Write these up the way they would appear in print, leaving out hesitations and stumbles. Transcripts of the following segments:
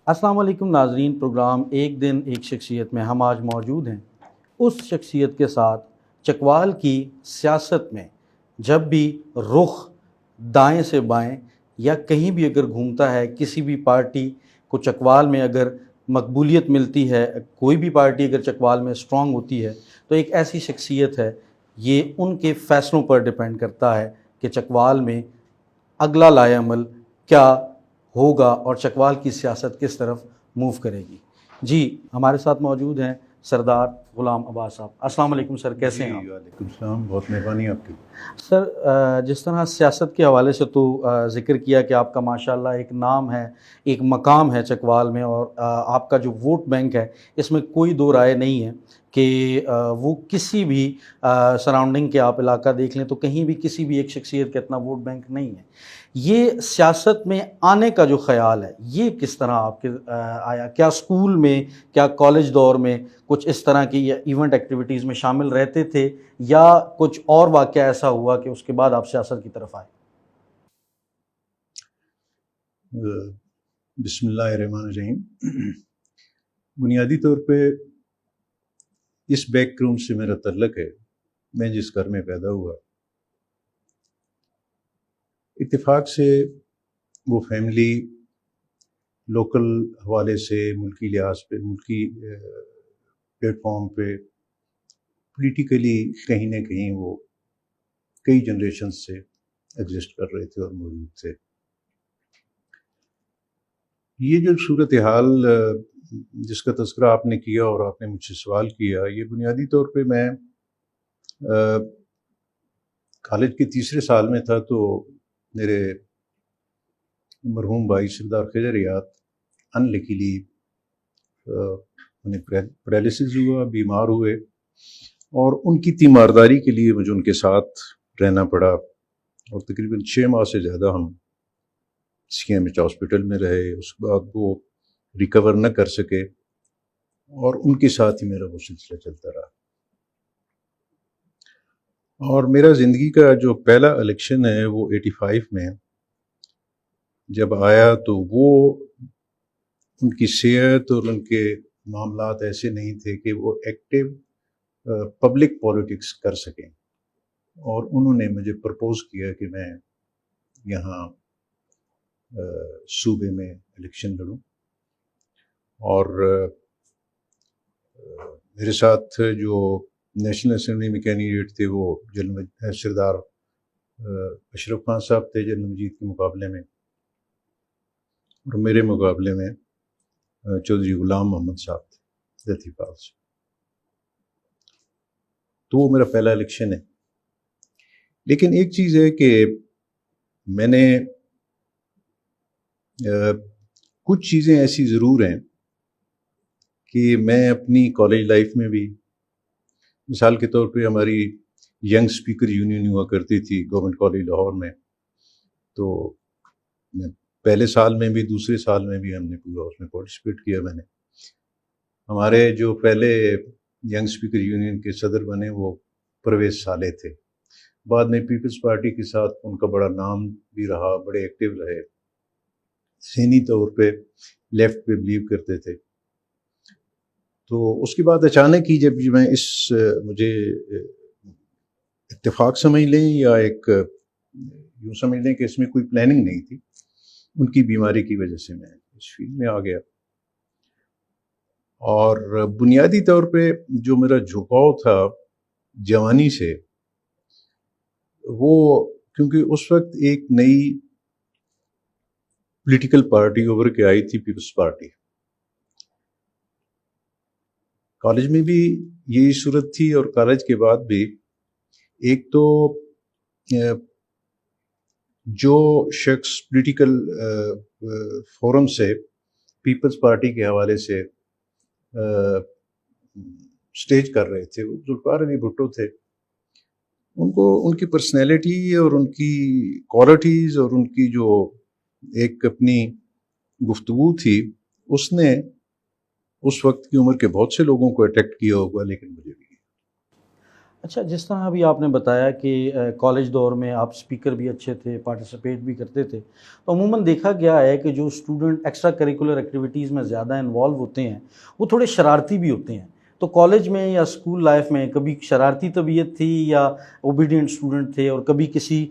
السلام علیکم ناظرین، پروگرام ایک دن ایک شخصیت میں ہم آج موجود ہیں اس شخصیت کے ساتھ چکوال کی سیاست میں جب بھی رخ دائیں سے بائیں یا کہیں بھی اگر گھومتا ہے، کسی بھی پارٹی کو چکوال میں اگر مقبولیت ملتی ہے، کوئی بھی پارٹی اگر چکوال میں اسٹرانگ ہوتی ہے تو ایک ایسی شخصیت ہے، یہ ان کے فیصلوں پر ڈیپینڈ کرتا ہے کہ چکوال میں اگلا لائے عمل کیا ہوگا اور چکوال کی سیاست کس طرف موو کرے گی۔ جی ہمارے ساتھ موجود ہیں سردار غلام عباس صاحب۔ السلام علیکم سر، کیسے ہیں آپ؟ وعلیکم السلام، بہت مہربانی آپ کی۔ سر جس طرح سیاست کے حوالے سے تو ذکر کیا کہ آپ کا ماشاءاللہ ایک نام ہے، ایک مقام ہے چکوال میں، اور آپ کا جو ووٹ بینک ہے اس میں کوئی دو رائے نہیں ہے کہ وہ کسی بھی سراؤنڈنگ کے آپ علاقہ دیکھ لیں تو کہیں بھی کسی بھی ایک شخصیت کا اتنا ووٹ بینک نہیں ہے۔ یہ سیاست میں آنے کا جو خیال ہے یہ کس طرح آپ کے آیا؟ کیا اسکول میں، کیا کالج دور میں کچھ اس طرح کی ایونٹ ایکٹیویٹیز میں شامل رہتے تھے، یا کچھ اور واقعہ ایسا ہوا کہ اس کے بعد آپ سیاست کی طرف آئے؟ بسم اللہ الرحمن الرحیم۔ بنیادی طور پہ اس بیک گراؤنڈ سے میرا تعلق ہے، میں جس گھر میں پیدا ہوا، اتفاق سے وہ فیملی لوکل حوالے سے، ملکی لحاظ پہ، ملکی پلیٹ فارم پہ پولیٹیکلی کہیں نہ کہیں وہ کئی جنریشن سے ایگزسٹ کر رہے تھے اور موجود تھے۔ یہ جو صورتحال جس کا تذکرہ آپ نے کیا اور آپ نے مجھ سے سوال کیا، یہ بنیادی طور پہ میں کالج کے تیسرے سال میں تھا تو میرے مرحوم بھائی سردار خضر یاد انلکیلی انہیں پیرالسس ہوا، بیمار ہوئے، اور ان کی تیمارداری کے لیے مجھے ان کے ساتھ رہنا پڑا، اور تقریباً 6 ماہ سے زیادہ ہم سی ایم ایچ ہاسپٹل میں رہے۔ اس کے بعد وہ ریکور نہ کر سکے اور ان کے ساتھ ہی میرا وہ سلسلہ چلتا رہا۔ اور میرا زندگی کا جو پہلا الیکشن ہے وہ 85 میں جب آیا تو وہ ان کی صحت اور ان کے معاملات ایسے نہیں تھے کہ وہ ایکٹیو پبلک پالیٹکس کر سکیں، اور انہوں نے مجھے پرپوز کیا کہ میں یہاں صوبے میں الیکشن لڑوں، اور میرے ساتھ جو نیشنل اسمبلی میں کینڈیڈیٹ تھے وہ سردار اشرف خان صاحب تھے جنرل مجید کے مقابلے میں، اور میرے مقابلے میں چودھری غلام محمد صاحب تھے لطیف پال سے۔ تو وہ میرا پہلا الیکشن ہے۔ لیکن ایک چیز ہے کہ میں نے کچھ چیزیں ایسی ضرور ہیں کہ میں اپنی کالج لائف میں بھی، مثال کے طور پہ ہماری ینگ اسپیکر یونین ہوا کرتی تھی گورنمنٹ کالج لاہور میں، تو میں پہلے سال میں بھی دوسرے سال میں بھی ہم نے پورا اس میں پارٹیسپیٹ کیا۔ میں نے، ہمارے جو پہلے ینگ اسپیکر یونین کے صدر بنے وہ پرویز صالح تھے، بعد میں پیپلز پارٹی کے ساتھ ان کا بڑا نام بھی رہا، بڑے ایکٹیو رہے، ذہنی طور پہ لیفٹ پہ بلیو کرتے تھے۔ تو اس کے بعد اچانک ہی جب میں مجھے اتفاق سمجھ لیں یا ایک یوں سمجھ لیں کہ اس میں کوئی پلاننگ نہیں تھی، ان کی بیماری کی وجہ سے میں اس فیلڈ میں آ گیا۔ اور بنیادی طور پہ جو میرا جھکاؤ تھا جوانی سے، وہ کیونکہ اس وقت ایک نئی پولیٹیکل پارٹی ابھر کے آئی تھی، پیپلز پارٹی۔ کالج میں بھی یہی صورت تھی اور کالج کے بعد بھی۔ ایک تو جو شخص پولیٹیکل فورم سے پیپلز پارٹی کے حوالے سے سٹیج کر رہے تھے، وہ ذوالفقار علی بھٹو تھے۔ ان کی پرسنالٹی اور ان کی کوالٹیز اور ان کی جو ایک اپنی گفتگو تھی، اس نے اس وقت کی عمر کے بہت سے لوگوں کو اٹریکٹ کیا ہوگا، لیکن مجھے بھی۔ اچھا، جس طرح ابھی آپ نے بتایا کہ کالج دور میں آپ اسپیکر بھی اچھے تھے، پارٹیسپیٹ بھی کرتے تھے، تو عموماً دیکھا گیا ہے کہ جو اسٹوڈنٹ ایکسٹرا کریکولر ایکٹیویٹیز میں زیادہ انوالو ہوتے ہیں وہ تھوڑے شرارتی بھی ہوتے ہیں. تو کالج میں یا اسکول لائف میں کبھی شرارتی طبیعت تھی یا اوبیڈینٹ اسٹوڈنٹ تھے، اور کبھی کسی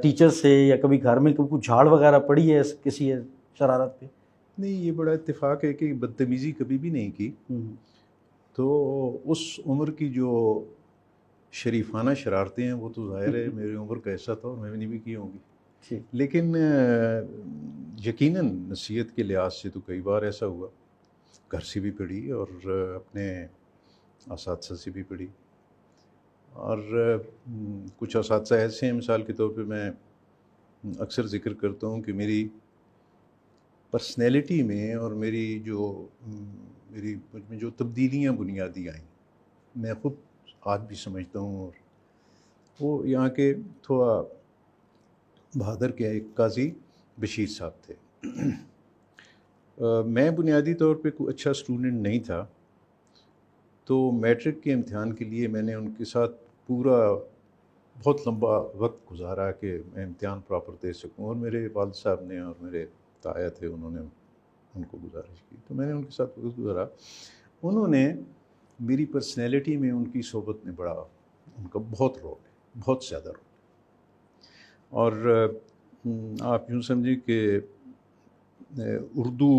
ٹیچر سے یا کبھی گھر میں کبھی جھاڑ وغیرہ پڑی ہے کسی شرارت پہ؟ نہیں، یہ بڑا اتفاق ہے کہ بدتمیزی کبھی بھی نہیں کی. تو اس عمر کی جو شریفانہ شرارتیں ہیں وہ تو ظاہر ہے میری عمر کا ایسا تھا اور میں نے بھی کی ہوں گی. لیکن یقیناً نصیحت کے لحاظ سے تو کئی بار ایسا ہوا، گھر سے بھی پڑھی اور اپنے اساتذہ سے بھی پڑھی. اور کچھ اساتذہ ایسے ہیں، مثال کے طور پہ میں اکثر ذکر کرتا ہوں کہ میری پرسنالٹی میں اور میری مجھ میں جو تبدیلیاں بنیادی آئیں، میں خود آج بھی سمجھتا ہوں. اور وہ یہاں کے تھوڑا بہادر کے ایک قاضی بشیر صاحب تھے. میں بنیادی طور پہ کوئی اچھا اسٹوڈنٹ نہیں تھا، تو میٹرک کے امتحان کے لیے میں نے ان کے ساتھ پورا بہت لمبا وقت گزارا کہ میں امتحان پراپر دے سکوں. اور میرے والد صاحب نے اور میرے تایا تھے، انہوں نے ان کو گزارش کی، تو میں نے ان کے ساتھ وقت گزارا. انہوں نے میری پرسنالٹی میں ان کی صحبت میں بڑا، ان کا بہت رول ہے، بہت زیادہ رول. اور آپ یوں سمجھیں کہ اردو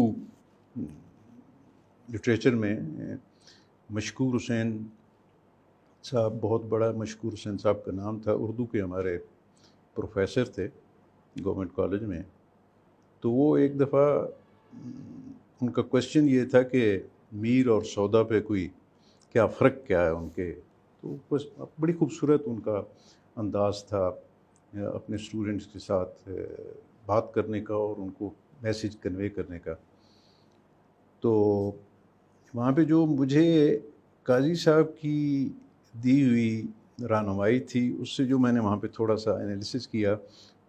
لٹریچر میں مشکور حسین صاحب، بہت بڑا مشکور حسین صاحب کا نام تھا، اردو کے ہمارے پروفیسر تھے گورنمنٹ کالج میں. تو وہ ایک دفعہ ان کا کویشچن یہ تھا کہ میر اور سودا پہ کوئی کیا فرق کیا ہے ان کے. تو بڑی خوبصورت ان کا انداز تھا اپنے اسٹوڈنٹس کے ساتھ بات کرنے کا اور ان کو میسیج کنوے کرنے کا. تو وہاں پہ جو مجھے قاضی صاحب کی دی ہوئی رہنمائی تھی، اس سے جو میں نے وہاں پہ تھوڑا سا انالیسس کیا،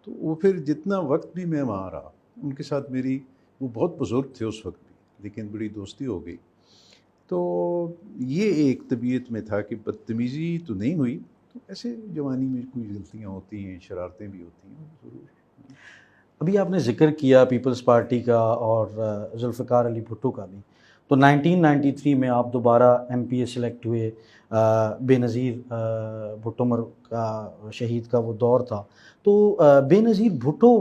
تو وہ پھر جتنا وقت بھی میں وہاں رہا، ان کے ساتھ میری، وہ بہت بزرگ تھے اس وقت بھی لیکن بڑی دوستی ہو گئی. تو یہ ایک طبیعت میں تھا کہ بدتمیزی تو نہیں ہوئی، تو ایسے جوانی میں کوئی غلطیاں ہوتی ہیں، شرارتیں بھی ہوتی ہیں ضرور. ابھی آپ نے ذکر کیا پیپلز پارٹی کا اور ذوالفقار علی بھٹو کا بھی، تو 1993 میں آپ دوبارہ ایم پی اے سلیکٹ ہوئے. بے نظیر بھٹو کا شہید کا وہ دور تھا. تو بے نظیر بھٹو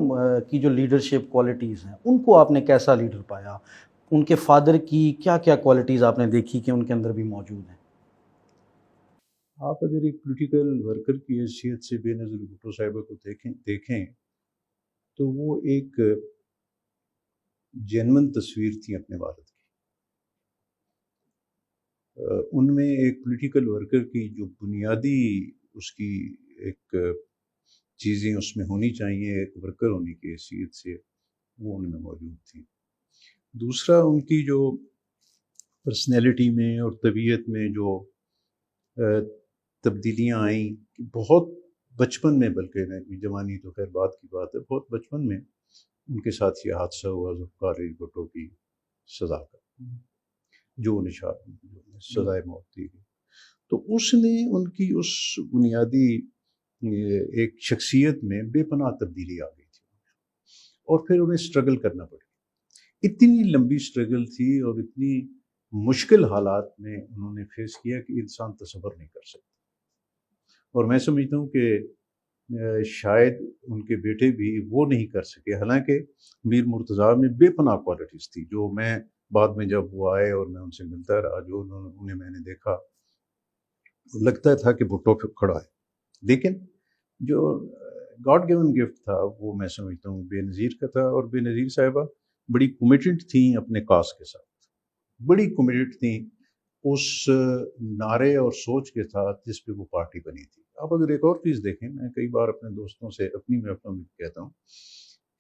کی جو لیڈرشپ کوالٹیز ہیں، ان کو آپ نے کیسا لیڈر پایا؟ ان کے فادر کی کیا کیا کوالٹیز آپ نے دیکھی کہ ان کے اندر بھی موجود ہیں؟ آپ اگر ایک پولیٹیکل ورکر کی حیثیت سے بے نظیر بھٹو صاحبہ کو دیکھیں تو وہ ایک جینون تصویر تھی اپنے والد کی. ان میں ایک پولیٹیکل ورکر کی جو بنیادی اس کی ایک چیزیں اس میں ہونی چاہیے ایک ورکر ہونے کی حیثیت سے، وہ ان میں موجود تھی. دوسرا، ان کی جو پرسنالٹی میں اور طبیعت میں جو تبدیلیاں آئیں، بہت بچپن میں، بلکہ جوانی تو خیر بات کی بات ہے، بہت بچپن میں ان کے ساتھ یہ حادثہ ہوا ذوالفقار علی بھٹو کی سزا کا، جو سزائے موت دی گئی. تو اس نے ان کی اس بنیادی ایک شخصیت میں بے پناہ تبدیلی آ گئی تھی، اور پھر انہیں اسٹرگل کرنا پڑی. اتنی لمبی اسٹرگل تھی اور اتنی مشکل حالات میں انہوں نے فیس کیا کہ انسان تصور نہیں کر سکتا. اور میں سمجھتا ہوں کہ شاید ان کے بیٹے بھی وہ نہیں کر سکے. حالانکہ میر مرتضیٰ میں بے پناہ کوالٹیز تھی، جو میں بعد میں جب وہ آئے اور میں ان سے ملتا رہا، جو انہیں میں نے دیکھا، لگتا تھا کہ بھٹو پہ کھڑا ہے. لیکن جو گاڈ گیون گفٹ تھا وہ میں سمجھتا ہوں بے نظیر کا تھا. اور بے نظیر صاحبہ بڑی کمیٹڈ تھیں اپنے کاز کے ساتھ، بڑی کمیٹڈ تھیں اس نعرے اور سوچ کے ساتھ جس پہ وہ پارٹی بنی تھی. آپ اگر ایک اور چیز دیکھیں، میں کئی بار اپنے دوستوں سے میں کہتا ہوں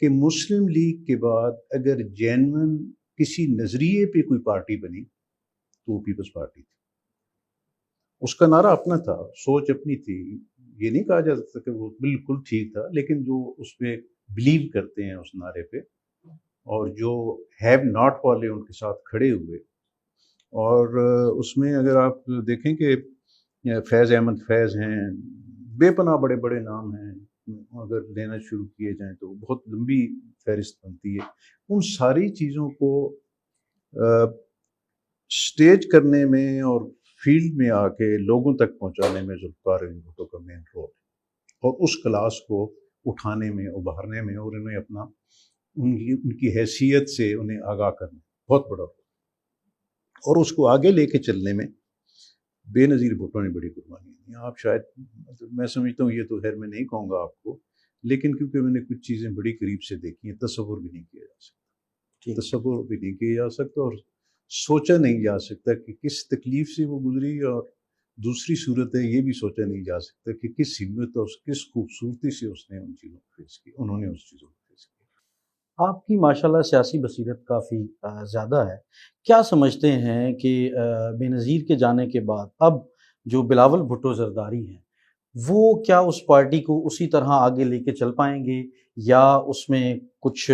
کہ مسلم لیگ کے بعد اگر جینون کسی نظریے پہ کوئی پارٹی بنی تو وہ پیپلز پارٹی تھی. اس کا نعرہ اپنا تھا، سوچ اپنی تھی. یہ نہیں کہا جا سکتا کہ وہ بالکل ٹھیک تھا، لیکن جو اس پہ بلیو کرتے ہیں اس نعرے پہ، اور جو ہیو ناٹ والے ان کے ساتھ کھڑے ہوئے. اور اس میں اگر آپ دیکھیں کہ فیض احمد فیض ہیں، بے پناہ بڑے بڑے نام ہیں، اگر لینا شروع کیے جائیں تو بہت لمبی فہرست بنتی ہے. ان ساری چیزوں کو سٹیج کرنے میں اور فیلڈ میں آ کے لوگوں تک پہنچانے میں ذوالفقار علی بھٹو کا مین رول ہے، اور اس کلاس کو اٹھانے میں، ابھارنے میں، اور انہیں اپنا ان کی حیثیت سے انہیں آگاہ کرنا بہت بڑا رول، اور اس کو آگے لے کے چلنے میں بے نظیر بھٹو نے بڑی قربانی دی. آپ شاید، میں سمجھتا ہوں، یہ تو خیر میں نہیں کہوں گا آپ کو، لیکن کیونکہ میں نے کچھ چیزیں بڑی قریب سے دیکھی ہیں، تصور بھی نہیں کیا جا سکتا، تصور بھی نہیں کیا جا سکتا، اور سوچا نہیں جا سکتا کہ کس تکلیف سے وہ گزری، اور دوسری صورت ہے یہ بھی سوچا نہیں جا سکتا کہ کس ہمت اور کس خوبصورتی سے اس نے ان چیزوں کو فیس کیا، انہوں نے اس چیزوں کو فیس کیا. آپ کی ماشاءاللہ سیاسی بصیرت کافی زیادہ ہے. کیا سمجھتے ہیں کہ بے نظیر کے جانے کے بعد اب جو بلاول بھٹو زرداری ہیں وہ کیا اس پارٹی کو اسی طرح آگے لے کے چل پائیں گے، یا اس میں کچھ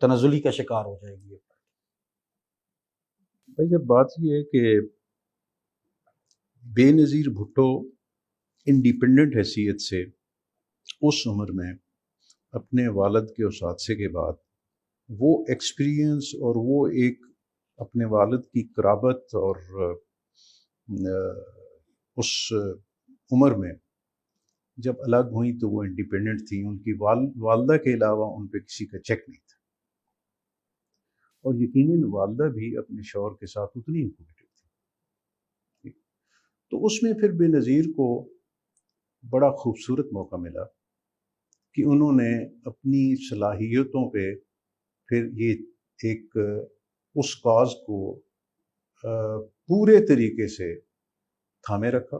تنزلی کا شکار ہو جائے گی؟ بھائی جب بات یہ ہے کہ بے نظیر بھٹو انڈیپینڈنٹ حیثیت سے اس عمر میں اپنے والد کے اس حادثے کے بعد وہ ایکسپیرینس اور وہ ایک اپنے والد کی قرابت اور اس عمر میں جب الگ ہوئیں تو وہ انڈیپینڈنٹ تھیں، ان کی والدہ کے علاوہ ان پہ کسی کا چیک نہیں تھا، اور یقیناً والدہ بھی اپنے شوہر کے ساتھ اتنی ہی کمیٹڈ تھی. تو اس میں پھر بے نظیر کو بڑا خوبصورت موقع ملا کہ انہوں نے اپنی صلاحیتوں پہ پھر یہ ایک اس کاز کو پورے طریقے سے تھامے رکھا،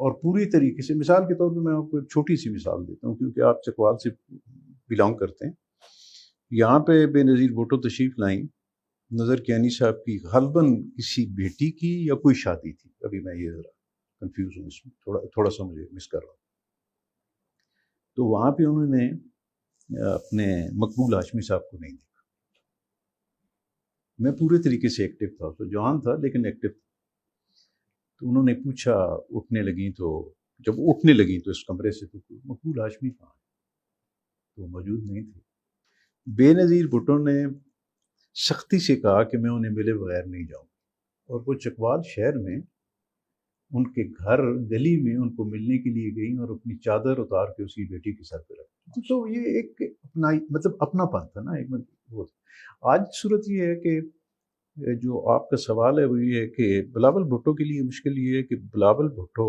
اور پوری طریقے سے. مثال کے طور پہ میں آپ کو ایک چھوٹی سی مثال دیتا ہوں، کیونکہ آپ چکوال سے بلانگ کرتے ہیں. یہاں پہ بے نظیر بھٹو تشریف لائیں، نظر کیانی صاحب کی غالباً کسی بیٹی کی یا کوئی شادی تھی، ابھی میں یہ ذرا کنفیوز ہوں، اس میں تھوڑا سا مجھے مس کر رہا ہوں. تو وہاں پہ انہوں نے اپنے مقبول ہاشمی صاحب کو نہیں دیکھا. میں پورے طریقے سے ایکٹیو تھا، تو جوان تھا لیکن ایکٹیو تھا. تو انہوں نے پوچھا، اٹھنے لگیں تو جب اٹھنے لگیں تو اس کمرے سے تو مقبول ہاشمی کہاں ہے؟ تو موجود نہیں تھے. بے نظیر بھٹو نے سختی سے کہا کہ میں انہیں ملے بغیر نہیں جاؤں، اور وہ چکوال شہر میں ان کے گھر گلی میں ان کو ملنے کے لیے گئیں، اور اپنی چادر اتار کے اس کی بیٹی کے سر پہ رکھ. تو یہ ایک اپنا مطلب اپنا پن تھا نا ایک وہ. آج صورت یہ ہے کہ جو آپ کا سوال ہے وہ یہ ہے کہ بلاول بھٹو کے لیے مشکل یہ ہے کہ بلاول بھٹو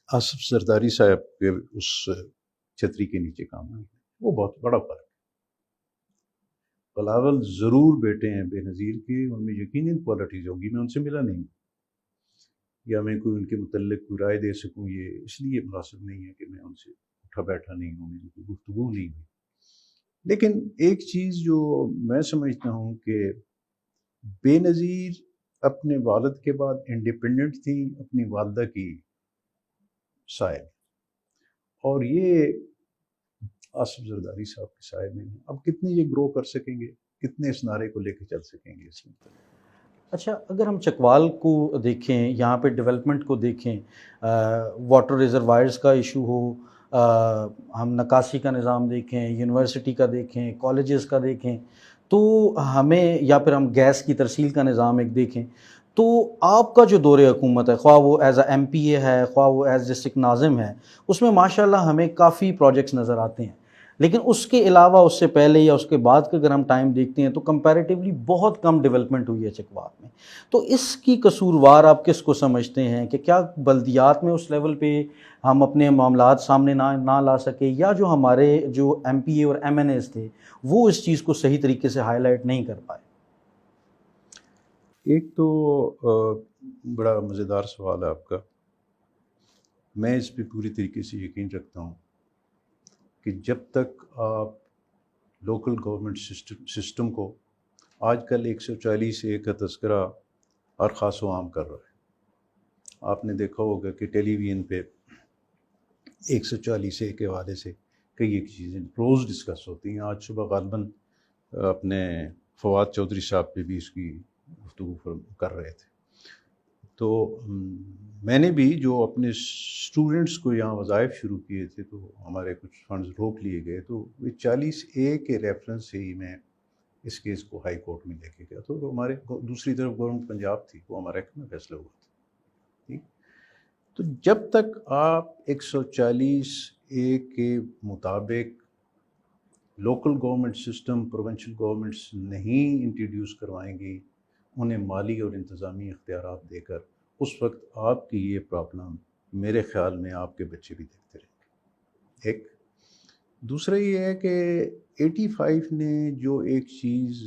آصف زرداری صاحب کے اس چھتری کے نیچے کام کرتے ہیں، وہ بہت بڑا فرق ہے. بلاول ضرور بیٹے ہیں بے نظیر کے، ان میں یقیناً کوالٹیز ہوگی، میں ان سے ملا نہیں یا میں کوئی ان کے متعلق کوئی رائے دے سکوں، یہ اس لیے مناسب نہیں ہے کہ میں ان سے اٹھا بیٹھا نہیں ہوں، میری کوئی گفتگو نہیں ہوئی. لیکن ایک چیز جو میں سمجھتا ہوں کہ بے نظیر اپنے والد کے بعد انڈیپینڈنٹ تھی اپنی والدہ کی سائے، اور یہ آصف زرداری صاحب کے سائے میں ہیں. اب کتنے یہ گرو کر سکیں گے، کتنے اس نعرے کو لے کے چل سکیں گے اس میں. اچھا، اگر ہم چکوال کو دیکھیں، یہاں پہ ڈیولپمنٹ کو دیکھیں، واٹر ریزروائرز کا ایشو ہو، ہم نکاسی کا نظام دیکھیں، یونیورسٹی کا دیکھیں، کالجز کا دیکھیں، تو ہمیں، یا پھر ہم گیس کی ترسیل کا نظام ایک دیکھیں، تو آپ کا جو دور حکومت ہے، خواہ وہ ایز اے ایم پی اے ہے، خواہ وہ ایز ڈسٹرکٹ ناظم ہے، اس میں ماشاءاللہ ہمیں کافی پروجیکٹس نظر آتے ہیں. لیکن اس کے علاوہ اس سے پہلے یا اس کے بعد کا اگر ہم ٹائم دیکھتے ہیں تو کمپیریٹیولی بہت کم ڈیولپمنٹ ہوئی ہے چکوال میں. تو اس کی قصوروار آپ کس کو سمجھتے ہیں، کہ کیا بلدیات میں اس لیول پہ ہم اپنے معاملات سامنے نہ لا سکے، یا جو ہمارے جو ایم پی اے اور ایم این ایز تھے وہ اس چیز کو صحیح طریقے سے ہائی لائٹ نہیں کر پائے؟ ایک تو بڑا مزیدار سوال ہے آپ کا. میں اس پہ پوری طریقے سے یقین رکھتا ہوں کہ جب تک آپ لوکل گورنمنٹ سسٹم کو، آج کل 140 کا تذکرہ ہر خاص و عام کر رہا ہے. آپ نے دیکھا ہوگا کہ ٹیلی ویژن پہ 140 کے حوالے سے کئی ایک چیزیں روز ڈسکس ہوتی ہیں. آج صبح غالباً اپنے فواد چودھری صاحب پہ بھی اس کی گفتگو کر رہے تھے. تو میں نے بھی جو اپنے اسٹوڈنٹس کو یہاں وظائف شروع کیے تھے تو ہمارے کچھ فنڈز روک لیے گئے، تو 40A کے ریفرنس سے ہی میں اس کیس کو ہائی کورٹ میں لے کے گیا، تو ہمارے دوسری طرف گورنمنٹ پنجاب تھی، وہ ہمارے حق میں فیصلہ ہوا تھا. ٹھیک، تو جب تک آپ 140A کے مطابق local government system provincial governments نہیں انٹروڈیوس کروائیں گی انہیں مالی اور انتظامی اختیارات دے کر، اس وقت آپ کی یہ پرابلم میرے خیال میں آپ کے بچے بھی دیکھتے رہیں گے. ایک دوسرا یہ ہے کہ 85 نے جو ایک چیز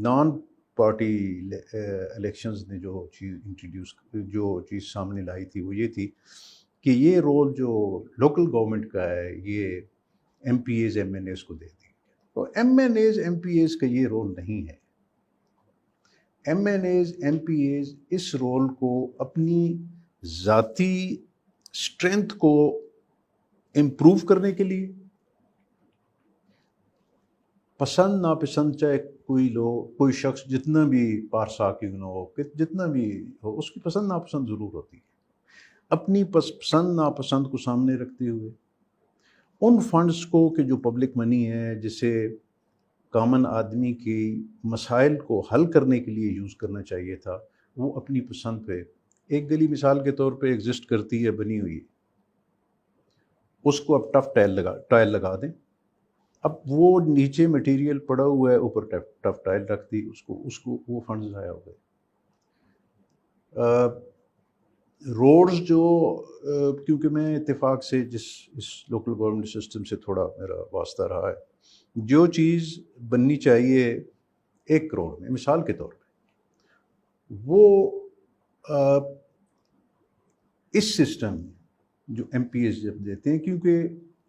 نان پارٹی الیکشنز نے جو چیز انٹروڈیوس جو چیز سامنے لائی تھی وہ یہ تھی کہ یہ رول جو لوکل گورنمنٹ کا ہے یہ M P As M N As کو دے دی. تو M N As M P As کا یہ رول نہیں ہے. M N As M P As اس رول کو اپنی ذاتی اسٹرینتھ کو امپروو کرنے کے لیے، پسند ناپسند چاہے کوئی شخص جتنا بھی پارسا کیوں نہ ہو، جتنا بھی ہو، اس کی پسند ناپسند ضرور ہوتی ہے، اپنی پسند ناپسند کو سامنے رکھتے ہوئے ان فنڈز کو کہ جو پبلک منی ہے جسے کامن آدمی کی مسائل کو حل کرنے کے لیے یوز کرنا چاہیے تھا، وہ اپنی پسند پہ ایک گلی مثال کے طور پہ ایگزسٹ کرتی ہے، بنی ہوئی ہے، اس کو اب ٹف ٹائل لگا دیں. اب وہ نیچے مٹیریل پڑا ہوا ہے، اوپر ٹف ٹائل رکھ دی، اس کو وہ فنڈز ضائع ہو گئے. روڈز جو کیونکہ میں اتفاق سے اس لوکل گورنمنٹ سسٹم سے تھوڑا میرا واسطہ رہا ہے، جو چیز بننی چاہیے 1 کروڑ میں مثال کے طور پہ، وہ اس سسٹم میں جو ایم پی ایس جب دیتے ہیں، کیونکہ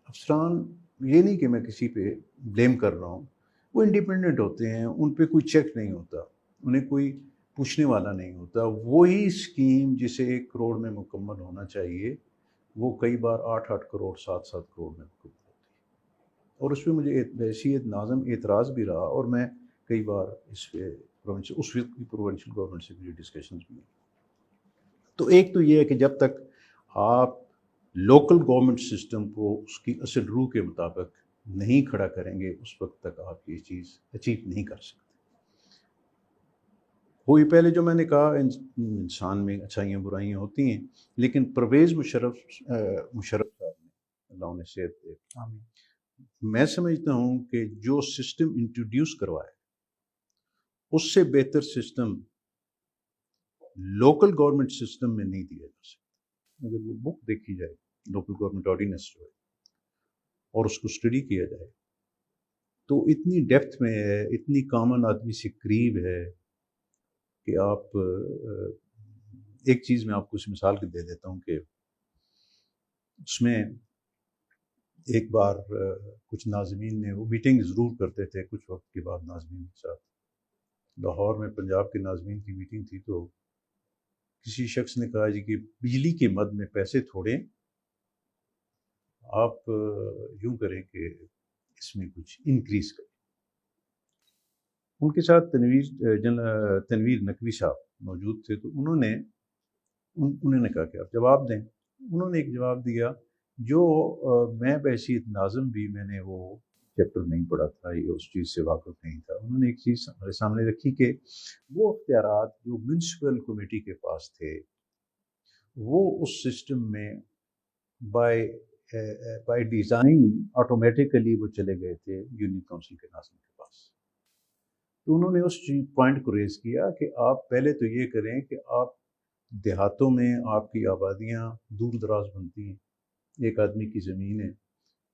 افسران، یہ نہیں کہ میں کسی پہ بلیم کر رہا ہوں، وہ انڈیپینڈنٹ ہوتے ہیں، ان پہ کوئی چیک نہیں ہوتا، انہیں کوئی پوچھنے والا نہیں ہوتا. وہی اسکیم جسے 1 کروڑ میں مکمل ہونا چاہیے وہ کئی بار 8 کروڑ 7 کروڑ میں مکمل ہوتی ہے. اور اس پہ مجھے بحیثیت ناظم اعتراض بھی رہا، اور میں کئی بار اس پہ اس وقت کی پروونشل گورنمنٹ سے مجھے ڈسکشنز بھی ہیں. تو ایک تو یہ ہے کہ جب تک آپ لوکل گورنمنٹ سسٹم کو اس کی اصل روح کے مطابق نہیں کھڑا کریں گے، اس وقت تک آپ یہ چیز اچیو نہیں کر سکتے. وہی پہلے جو میں نے کہا، انسان میں اچھائیاں برائیاں ہوتی ہیں، لیکن پرویز مشرف صاحب نے، اللہ انہیں صحت دے، میں سمجھتا ہوں کہ جو سسٹم انٹروڈیوس کروائے اس سے بہتر سسٹم لوکل گورنمنٹ سسٹم میں نہیں دیا جا سکتا. اگر وہ بک دیکھی جائے، لوکل گورنمنٹ آرڈیننس جو ہے، اور اس کو اسٹڈی کیا جائے تو اتنی ڈیپتھ میں ہے، اتنی کامن آدمی سے قریب ہے کہ آپ ایک چیز میں آپ کو اس مثال کے دے دیتا ہوں کہ اس میں ایک بار کچھ ناظمین نے، وہ میٹنگ ضرور کرتے تھے کچھ وقت کے بعد ناظمین کے ساتھ، لاہور میں پنجاب کے ناظمین کی میٹنگ تھی، تو کسی شخص نے کہا جی کہ بجلی کے مد میں پیسے تھوڑے، آپ یوں کریں کہ اس میں کچھ انکریز کریں. ان کے ساتھ تنویر نقوی صاحب موجود تھے، تو انہوں نے کہا کہ آپ جواب دیں. انہوں نے ایک جواب دیا جو میں بحیثیت ناظم بھی، میں نے وہ چیپٹر نہیں پڑھا تھا، یہ اس چیز سے واقف نہیں تھا. انہوں نے ایک چیز ہمارے سامنے رکھی کہ وہ اختیارات جو میونسپل کمیٹی کے پاس تھے وہ اس سسٹم میں بائی ڈیزائن آٹومیٹیکلی وہ چلے گئے تھے یونین کونسل کے ناظم کے پاس. تو انہوں نے اس پوائنٹ کو ریز کیا کہ آپ پہلے تو یہ کریں کہ آپ دیہاتوں میں آپ کی آبادیاں دور دراز بنتی ہیں، ایک آدمی کی زمین ہے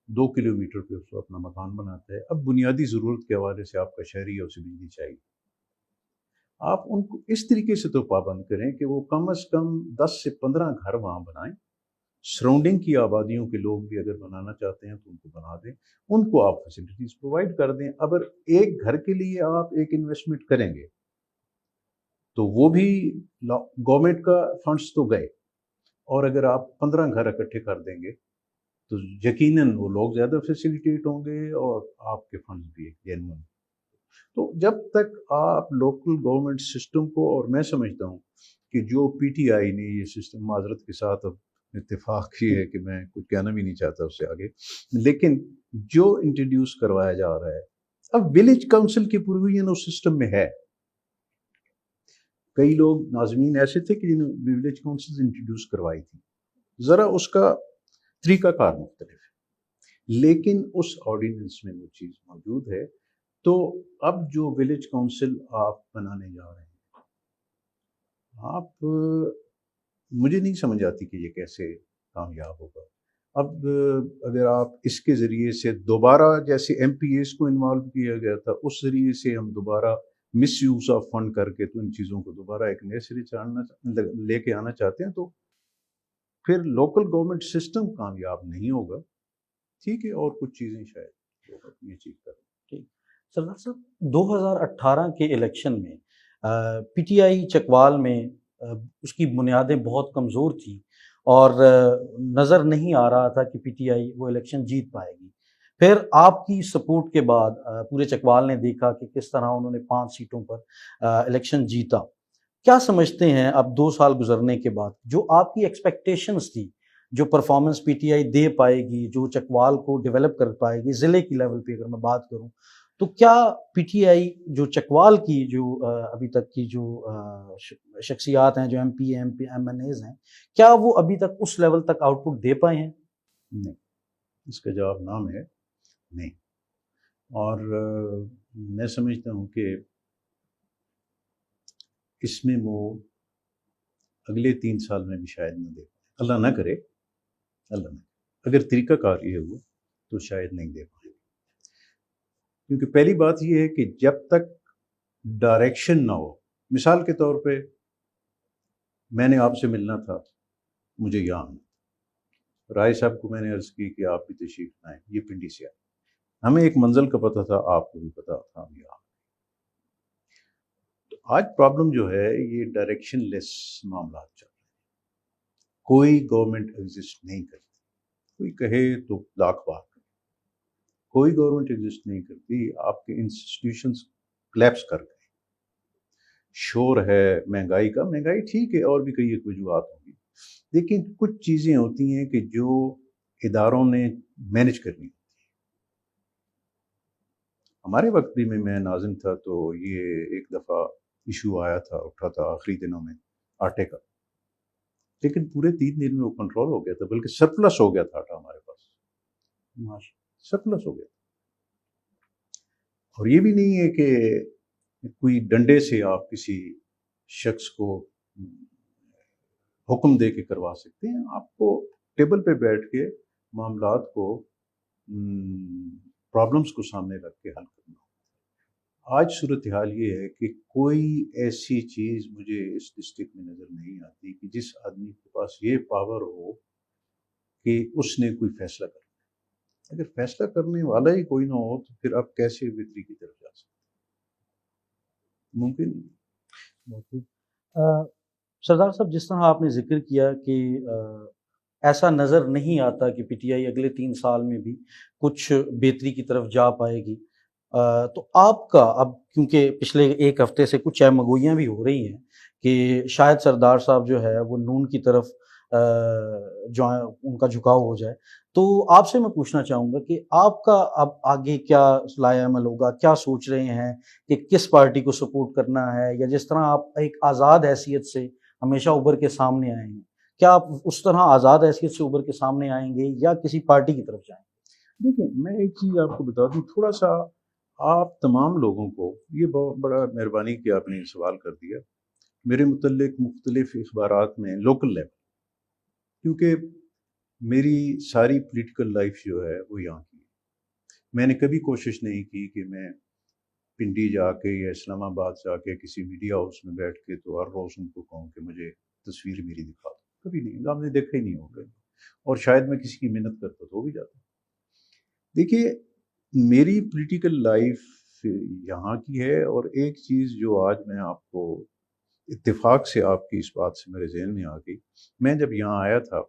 2 کلومیٹر پہ اس کو اپنا مکان بناتا ہے، اب بنیادی ضرورت کے حوالے سے آپ کا شہری ہے، اسے بجلی چاہیے. آپ ان کو اس طریقے سے تو پابند کریں کہ وہ کم از کم 10 سے 15 گھر وہاں بنائیں. سراؤنڈنگ کی آبادیوں کے لوگ بھی اگر بنانا چاہتے ہیں تو ان کو بنا دیں، ان کو آپ فیسلٹیز پرووائڈ کر دیں. اگر ایک گھر کے لیے آپ ایک انویسٹمنٹ کریں گے تو وہ بھی گورنمنٹ کا فنڈز تو گئے، اور اگر آپ 15 گھر اکٹھے کر دیں گے تو یقیناً وہ لوگ زیادہ فیسیلیٹیٹ ہوں گے اور آپ کے فنڈز بھی جینون. تو جب تک آپ لوکل گورنمنٹ سسٹم کو، اور میں سمجھتا ہوں کہ جو پی ٹی آئی نے یہ سسٹم، معذرت کے ساتھ اب اتفاق یہ ہے کہ میں کچھ کہنا بھی نہیں چاہتا اس سے آگے، لیکن جو انٹروڈیوس کروایا جا رہا ہے اب ولیج کاؤنسل کی پروویژن اس سسٹم میں ہے. کئی لوگ ناظمین ایسے تھے کہ جنہوں نے ولیج کاؤنسل انٹروڈیوس کروائی تھی، ذرا اس کا طریقہ کار مختلف ہے، لیکن اس آرڈیننس میں وہ چیز موجود ہے. تو اب جو ولیج کاؤنسل آپ بنانے جا رہے ہیں، آپ مجھے نہیں سمجھ آتی کہ یہ کیسے کامیاب ہوگا. اب اگر آپ اس کے ذریعے سے دوبارہ جیسے ایم پی ایز کو انوالو کیا گیا تھا، اس ذریعے سے ہم دوبارہ مس یوز آف فنڈ کر کے تو ان چیزوں کو دوبارہ ایک نئے سرے لے کے آنا چاہتے ہیں، تو پھر لوکل گورنمنٹ سسٹم کامیاب نہیں ہوگا. ٹھیک ہے، اور کچھ چیزیں شاید لوگ اپنی اچیو کریں. ٹھیک سردار صاحب، 2018 کے الیکشن میں پی ٹی آئی چکوال میں اس کی بنیادیں بہت کمزور تھیں اور نظر نہیں آ رہا تھا کہ پی ٹی آئی وہ الیکشن جیت پائے گی. پھر آپ کی سپورٹ کے بعد پورے چکوال نے دیکھا کہ کس طرح انہوں نے 5 سیٹوں پر الیکشن جیتا. کیا سمجھتے ہیں اب 2 سال گزرنے کے بعد جو آپ کی ایکسپیکٹیشنز تھی، جو پرفارمنس پی ٹی آئی دے پائے گی، جو چکوال کو ڈیولپ کر پائے گی ضلع کی لیول پہ اگر میں بات کروں، تو کیا پی ٹی آئی جو چکوال کی جو ابھی تک کی جو شخصیات ہیں، جو ایم این ایز ہیں، کیا وہ ابھی تک اس لیول تک آؤٹ پٹ دے پائے ہیں؟ نہیں، اس کا جواب نام ہے نہیں. اور میں سمجھتا ہوں کہ اس میں وہ اگلے 3 سال میں بھی شاید نہ دے پائیں. اللہ نہ کرے، اللہ نہ کرے. اگر طریقہ کار یہ ہوا تو شاید نہیں دے پائیں. کیونکہ پہلی بات یہ ہے کہ جب تک ڈائریکشن نہ ہو، مثال کے طور پہ میں نے آپ سے ملنا تھا، مجھے یہاں آنا، رائے صاحب کو میں نے عرض کی کہ آپ بھی تشریف لائیں، یہ پنڈی سے آئے. ہمیں ایک منزل کا پتہ تھا، آپ کو بھی پتہ تھا ہم یہاں. تو آج پرابلم جو ہے یہ ڈائریکشن لیس معاملات چل رہے ہیں. کوئی گورنمنٹ ایگزسٹ نہیں کرتی. کوئی کہے تو لاکھ بات کرے، کوئی گورنمنٹ ایگزسٹ نہیں کرتی. آپ کے انسٹیٹیوشنز کلیپس کر گئے. شور ہے مہنگائی کا، مہنگائی ٹھیک ہے، اور بھی کئی ایک وجوہات ہوں گی، لیکن کچھ چیزیں ہوتی ہیں کہ جو اداروں نے مینج کرنی ہوتی ہیں. ہمارے وقت بھی میں ناظم تھا تو یہ ایک دفعہ ایشو آیا تھا، اٹھا تھا آخری دنوں میں آٹے کا، لیکن پورے 3 دن میں وہ کنٹرول ہو گیا تھا، بلکہ سرپلس ہو گیا تھا آٹا ہمارے پاس، سرپلس ہو گیا تھا. اور یہ بھی نہیں ہے کہ کوئی ڈنڈے سے آپ کسی شخص کو حکم دے کے کروا سکتے ہیں. آپ کو ٹیبل پہ بیٹھ کے معاملات کو، پرابلمس کو سامنے رکھ کے حل کرنا. آج صورتحال یہ ہے کہ کوئی ایسی چیز مجھے اس ڈسٹرکٹ میں نظر نہیں آتی کہ جس آدمی کے پاس یہ پاور ہو کہ اس نے کوئی فیصلہ کرنا. اگر فیصلہ کرنے والا ہی کوئی نہ ہو تو پھر آپ کیسے بہتری کی طرف جا سکتے؟ ممکن نہیں. سردار صاحب، جس طرح آپ نے ذکر کیا کہ ایسا نظر نہیں آتا کہ پی ٹی آئی اگلے 3 سال میں بھی کچھ بہتری کی طرف جا پائے گی، تو آپ کا اب کیونکہ پچھلے 1 ہفتے سے کچھ مگوئیاں بھی ہو رہی ہیں کہ شاید سردار صاحب جو ہے وہ نون کی طرف جو ان کا جھکاؤ ہو جائے، تو آپ سے میں پوچھنا چاہوں گا کہ آپ کا اب آگے کیا لائحہ عمل ہوگا؟ کیا سوچ رہے ہیں کہ کس پارٹی کو سپورٹ کرنا ہے؟ یا جس طرح آپ ایک آزاد حیثیت سے ہمیشہ ابھر کے سامنے آئے ہیں، کیا آپ اس طرح آزاد حیثیت سے ابھر کے سامنے آئیں گے یا کسی پارٹی کی طرف جائیں گے؟ دیکھیں، میں ایک چیز آپ کو بتا دوں، تھوڑا سا آپ تمام لوگوں کو، یہ بہت بڑا مہربانی کہ آپ نے سوال کر دیا میرے متعلق مختلف اخبارات میں لوکل لیول، کیونکہ میری ساری پولیٹیکل لائف جو ہے وہ یہاں کی ہے. میں نے کبھی کوشش نہیں کی کہ میں پنڈی جا کے یا اسلام آباد جا کے کسی میڈیا ہاؤس میں بیٹھ کے تو ہر روز ان کو کہوں کہ مجھے تصویر میری دکھا دو. کبھی نہیں، ہم نے دیکھا ہی نہیں ہوگا، اور شاید میں کسی کی محنت کرتا تو بھی جاتا. دیکھیے، میری پولیٹیکل لائف یہاں کی ہے، اور ایک چیز جو آج میں آپ کو اتفاق سے آپ کی اس بات سے میرے ذہن میں آ گئی، میں جب یہاں آیا تھا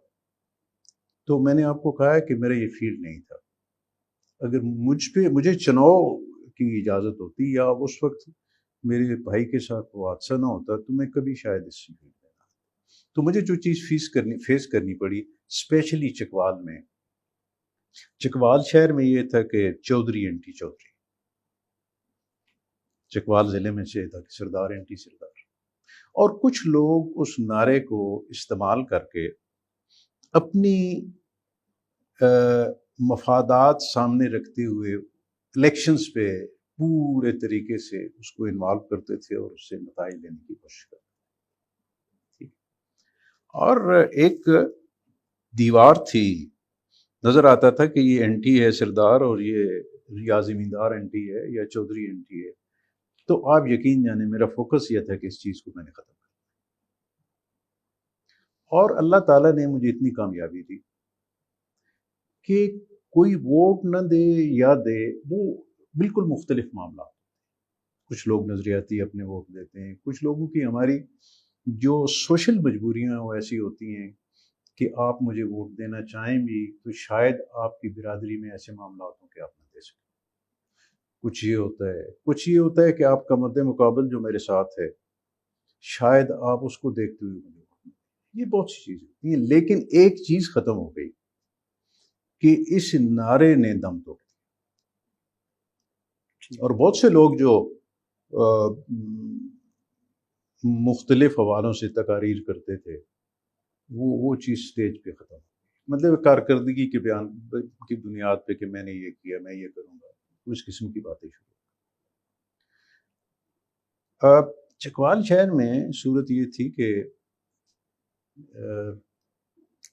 تو میں نے آپ کو کہا کہ میرا یہ فیلڈ نہیں تھا. اگر مجھے چناؤ کی اجازت ہوتی یا اس وقت میرے بھائی کے ساتھ وہ حادثہ نہ ہوتا تو میں کبھی شاید اس فیلڈ میں تو مجھے جو چیز فیس کرنی پڑی اسپیشلی چکوال میں، چکوال شہر میں یہ تھا کہ چودھری اینٹی چودھری، چکوال ضلع میں سے تھا کہ سردار اینٹی سردار، اور کچھ لوگ اس نعرے کو استعمال کر کے اپنی مفادات سامنے رکھتے ہوئے الیکشنز پہ پورے طریقے سے اس کو انوالو کرتے تھے اور اس سے نتائج لینے کی کوشش کرتے تھے. اور ایک دیوار تھی، نظر آتا تھا کہ یہ اینٹی ہے سردار اور یہ یا زمیندار اینٹی ہے یا چودھری اینٹی ہے. تو آپ یقین جانے میرا فوکس یہ تھا کہ اس چیز کو میں نے ختم کر، اور اللہ تعالیٰ نے مجھے اتنی کامیابی دی کہ کوئی ووٹ نہ دے یا دے، وہ بالکل مختلف معاملات. کچھ لوگ نظریاتی اپنے ووٹ دیتے ہیں، کچھ لوگوں کی ہماری جو سوشل مجبوریاں وہ ایسی ہوتی ہیں کہ آپ مجھے ووٹ دینا چاہیں بھی تو شاید آپ کی برادری میں ایسے معاملات ہوں کہ آپ نہ دے سکیں. کچھ یہ ہوتا ہے کہ آپ کا مد مقابل جو میرے ساتھ ہے شاید آپ اس کو دیکھتے ہوئے مجھے ووٹ دیں. یہ بہت سی چیزیں ہوتی ہیں، لیکن ایک چیز ختم ہو گئی کہ اس نعرے نے دم توڑ دیا. اور بہت سے لوگ جو مختلف حوالوں سے تقاریر کرتے تھے وہ چیز سٹیج پہ ختم ہو گئی. مطلب کارکردگی کے بیان کی بنیاد پہ کہ میں نے یہ کیا، میں یہ کروں گا، اس قسم کی باتیں شروع. چکوال شہر میں صورت یہ تھی کہ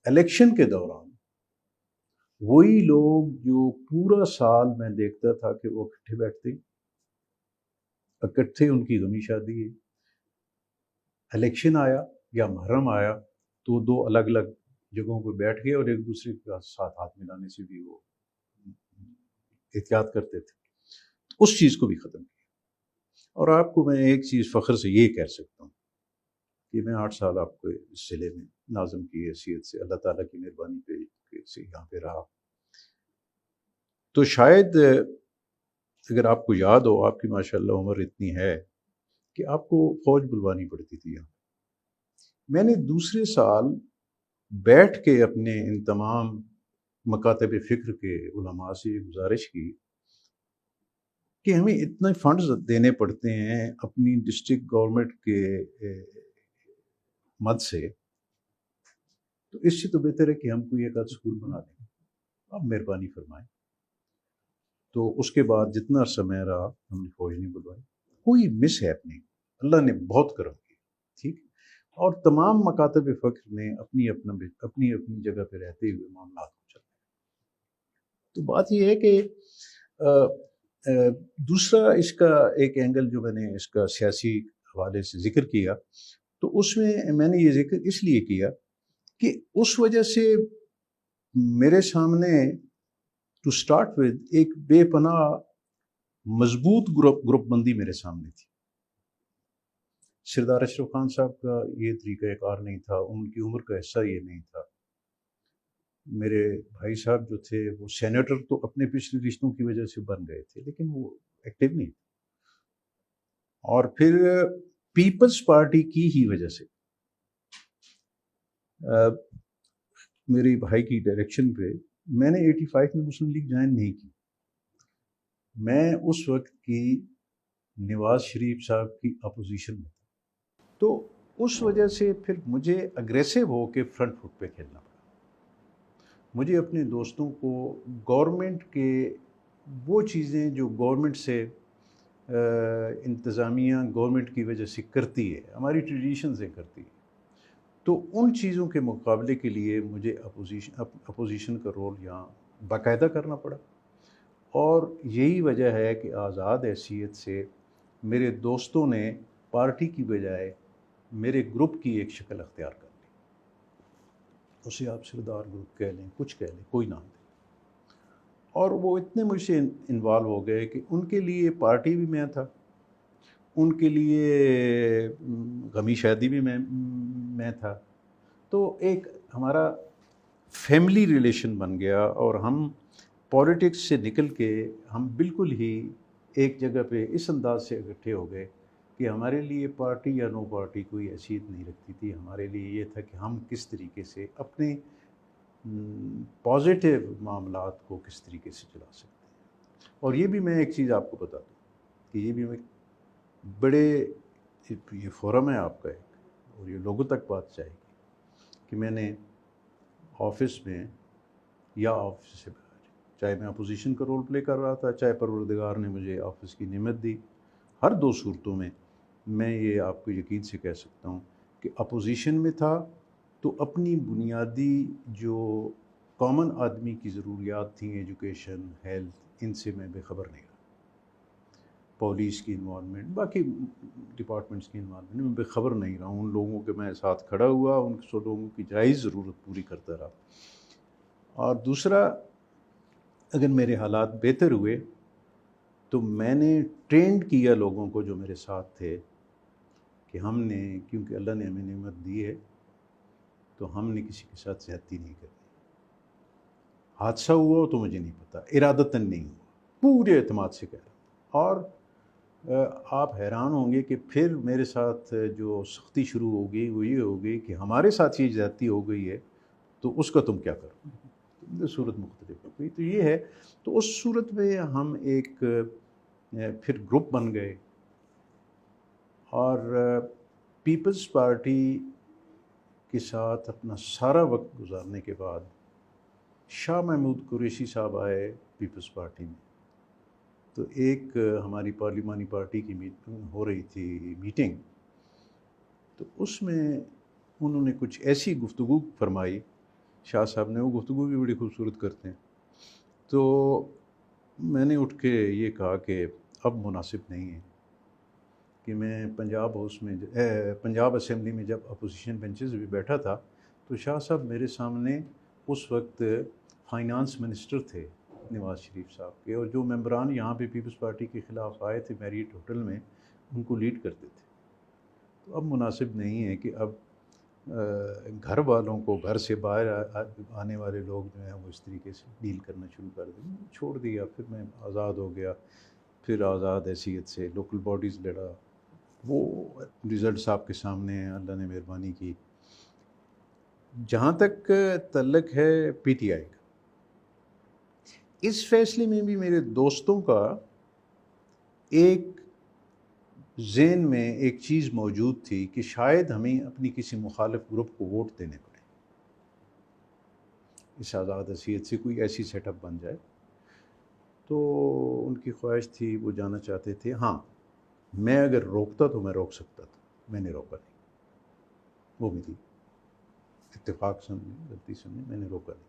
الیکشن کے دوران وہی لوگ جو پورا سال میں دیکھتا تھا کہ وہ اکٹھے بیٹھتے، اکٹھے ان کی غمی شادی ہے، الیکشن آیا یا محرم آیا تو دو الگ الگ جگہوں پہ بیٹھ گئے اور ایک دوسرے کے ساتھ ہاتھ ملانے سے بھی وہ احتیاط کرتے تھے. اس چیز کو بھی ختم کیا. اور آپ کو میں ایک چیز فخر سے یہ کہہ سکتا ہوں کہ میں 8 سال آپ کو اس ضلع میں ناظم کی حیثیت سے اللہ تعالیٰ کی مہربانی پہ سے یہاں پہ رہا. تو شاید اگر آپ کو یاد ہو، آپ کی ماشاءاللہ عمر اتنی ہے کہ آپ کو فوج بلوانی پڑتی تھی یہاں. میں نے دوسرے سال بیٹھ کے اپنے ان تمام مکاتب فکر کے علماء سے یہ گزارش کی کہ ہمیں اتنے فنڈز دینے پڑتے ہیں اپنی ڈسٹرکٹ گورنمنٹ کے مد سے، تو اس سے تو بہتر ہے کہ ہم کوئی ایک آدھ اسکول بنا دیں، آپ مہربانی فرمائیں. تو اس کے بعد جتنا عرصہ میں رہا ہم نے فوج نہیں بلوائی، کوئی مس ہیپ نہیں، اللہ نے بہت کرم کیا. ٹھیک. اور تمام مکاتب فکر نے اپنی جگہ پہ رہتے ہوئے معاملات کو چلایا. تو بات یہ ہے کہ دوسرا اس کا ایک اینگل جو میں نے اس کا سیاسی حوالے سے ذکر کیا، تو اس میں نے یہ ذکر اس لیے کیا کہ اس وجہ سے میرے سامنے ٹو سٹارٹ ود ایک بے پناہ مضبوط گروپ بندی میرے سامنے تھی. سردار اشرف خان صاحب کا یہ طریقہ کار نہیں تھا، ان کی عمر کا حصہ یہ نہیں تھا. میرے بھائی صاحب جو تھے وہ سینیٹر تو اپنے پچھلے رشتوں کی وجہ سے بن گئے تھے لیکن وہ ایکٹیو نہیں تھے. اور پھر پیپلز پارٹی کی ہی وجہ سے میری بھائی کی ڈائریکشن پہ میں نے 85 میں مسلم لیگ جوائن نہیں کی. میں اس وقت کی نواز شریف صاحب کی اپوزیشن میں تھا، تو اس وجہ سے پھر مجھے اگریسو ہو کے فرنٹ فٹ پہ کھیلنا پڑا. مجھے اپنے دوستوں کو گورنمنٹ کے وہ چیزیں جو گورنمنٹ سے انتظامیہ گورنمنٹ کی وجہ سے کرتی ہے، ہماری ٹریڈیشن سے کرتی ہے، تو ان چیزوں کے مقابلے کے لیے مجھے اپوزیشن کا رول یہاں باقاعدہ کرنا پڑا. اور یہی وجہ ہے کہ آزاد حیثیت سے میرے دوستوں نے پارٹی کی بجائے میرے گروپ کی ایک شکل اختیار کر لی. اسے آپ سردار گروپ کہہ لیں، کچھ کہہ لیں، کوئی نام دیں. اور وہ اتنے مجھ سے انوالو ہو گئے کہ ان کے لیے پارٹی بھی میں تھا، ان کے لیے غمی شادی بھی میں تھا. تو ایک ہمارا فیملی ریلیشن بن گیا اور ہم پولیٹکس سے نکل کے ہم بالکل ہی ایک جگہ پہ اس انداز سے اکٹھے ہو گئے کہ ہمارے لیے پارٹی یا نو پارٹی کوئی حیثیت نہیں رکھتی تھی. ہمارے لیے یہ تھا کہ ہم کس طریقے سے اپنے پازیٹیو معاملات کو کس طریقے سے چلا سکتے ہیں. اور یہ بھی میں ایک چیز آپ کو بتا دوں کہ یہ بھی میں بڑے یہ فورم ہے آپ کا ایک, اور یہ لوگوں تک بات جائے گی کہ میں نے آفس میں یا آفس سے باہر, چاہے میں اپوزیشن کا رول پلے کر رہا تھا, چاہے پروردگار نے مجھے آفس کی نعمت دی, ہر دو صورتوں میں یہ آپ کو یقین سے کہہ سکتا ہوں کہ اپوزیشن میں تھا تو اپنی بنیادی جو کامن آدمی کی ضروریات تھیں, ایجوکیشن, ہیلتھ, ان سے میں بے خبر نہیں رہا. پولیس کی انوالومنٹ, باقی ڈپارٹمنٹس کی انوالومنٹ میں بے خبر نہیں رہا ہوں. ان لوگوں کے میں ساتھ کھڑا ہوا, ان سو لوگوں کی جائز ضرورت پوری کرتا رہا. اور دوسرا, اگر میرے حالات بہتر ہوئے تو میں نے ٹرینڈ کیا لوگوں کو جو میرے ساتھ تھے کہ ہم نے, کیونکہ اللہ نے ہمیں نعمت دی ہے تو ہم نے کسی کے ساتھ زیادتی نہیں کرنی. حادثہ ہوا تو مجھے نہیں پتا, ارادتاً نہیں ہوا, پورے اعتماد سے کہہ رہا ہوں. اور آپ حیران ہوں گے کہ پھر میرے ساتھ جو سختی شروع ہو گئی وہ یہ ہو گئی کہ ہمارے ساتھ یہ زیادتی ہو گئی ہے تو اس کا تم کیا کرو. صورت مختلف ہو گئی. تو یہ ہے, تو اس صورت میں ہم ایک پھر گروپ بن گئے, اور پیپلز پارٹی کے ساتھ اپنا سارا وقت گزارنے کے بعد شاہ محمود قریشی صاحب آئے پیپلز پارٹی میں. تو ایک ہماری پارلیمانی پارٹی کی ہو رہی تھی میٹنگ, تو اس میں انہوں نے کچھ ایسی گفتگو فرمائی, شاہ صاحب نے, وہ گفتگو بھی بڑی خوبصورت کرتے ہیں. تو میں نے اٹھ کے یہ کہا کہ اب مناسب نہیں ہے کہ میں پنجاب ہاؤس میں, پنجاب اسمبلی میں جب اپوزیشن بینچز بھی بیٹھا تھا تو شاہ صاحب میرے سامنے اس وقت فائنانس منسٹر تھے نواز شریف صاحب کے, اور جو ممبران یہاں پہ پیپلز پارٹی کے خلاف آئے تھے میریٹ ہوٹل میں, ان کو لیڈ کرتے تھے. تو اب مناسب نہیں ہے کہ اب گھر والوں کو, گھر سے باہر آنے والے لوگ جو ہیں وہ اس طریقے سے ڈیل کرنا شروع کر دیں. چھوڑ دیا, پھر میں آزاد ہو گیا. پھر آزاد حیثیت سے لوکل باڈیز لڑا, وہ رزلٹس آپ کے سامنے ہیں, اللہ نے مہربانی کی. جہاں تک تعلق ہے پی ٹی آئی کا, اس فیصلے میں بھی میرے دوستوں کا ایک ذہن میں ایک چیز موجود تھی کہ شاید ہمیں اپنی کسی مخالف گروپ کو ووٹ دینے پڑے, اس آزاد حیثیت سے کوئی ایسی سیٹ اپ بن جائے. تو ان کی خواہش تھی, وہ جانا چاہتے تھے. ہاں, میں اگر روکتا تو میں روک سکتا تھا, میں نے روکا نہیں. وہ میری اتفاق سمجھے, غلطی سمجھے, میں نے روکا نہیں.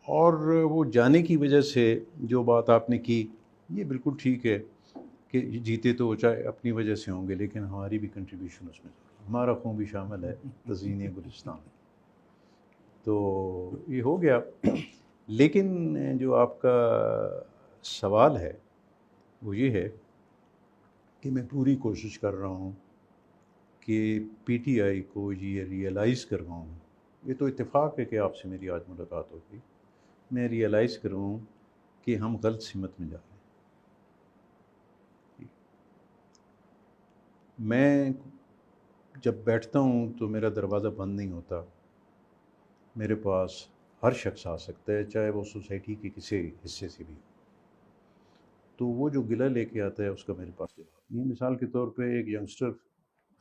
اور وہ جانے کی وجہ سے جو بات آپ نے کی, یہ بالکل ٹھیک ہے کہ جیتے تو چاہے اپنی وجہ سے ہوں گے, لیکن ہماری بھی کنٹریبیوشن اس میں, ہمارا خون بھی شامل ہے تزئین گلستان. تو یہ ہو گیا. لیکن جو آپ کا سوال ہے وہ یہ ہے کہ میں پوری کوشش کر رہا ہوں کہ پی ٹی آئی کو یہ ریئلائز کرواؤں. یہ تو اتفاق ہے کہ آپ سے میری آج ملاقات ہوگی. میں ریئلائز کروں کہ ہم غلط سمت میں جا رہے ہیں. میں جب بیٹھتا ہوں تو میرا دروازہ بند نہیں ہوتا. میرے پاس ہر شخص آ سکتا ہے, چاہے وہ سوسائٹی کے کسی حصے سے بھی. تو وہ جو گلہ لے کے آتا ہے اس کا میرے پاس جواب نہیں. مثال کے طور پہ ایک ینگسٹر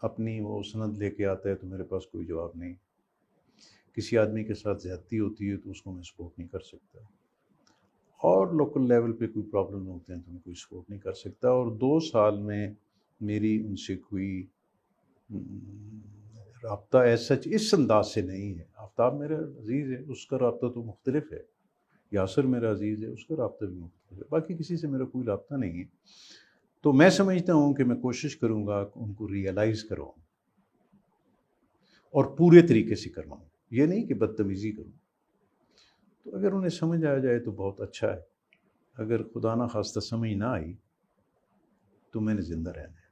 اپنی وہ سند لے کے آتا ہے تو میرے پاس کوئی جواب نہیں. کسی آدمی کے ساتھ زیادتی ہوتی ہے تو اس کو میں سپورٹ نہیں کر سکتا, اور لوکل لیول پہ کوئی پرابلم ہوتے ہیں تو میں کوئی سپورٹ نہیں کر سکتا. اور 2 سال میں میری ان سے کوئی رابطہ ایسا اس انداز سے نہیں ہے. آفتاب میرا عزیز ہے, اس کا رابطہ تو مختلف ہے. یاسر میرا عزیز ہے, اس کا رابطہ بھی مختلف ہے. باقی کسی سے میرا کوئی رابطہ نہیں ہے. تو میں سمجھتا ہوں کہ میں کوشش کروں گا کہ ان کو ریئلائز کرواؤں, اور پورے طریقے سے کرواؤں, یہ نہیں کہ بدتمیزی کروں. تو اگر انہیں سمجھ آ جائے تو بہت اچھا ہے. اگر خدا نہ خواستہ سمجھ نہ آئی تو میں نے زندہ رہنا ہے,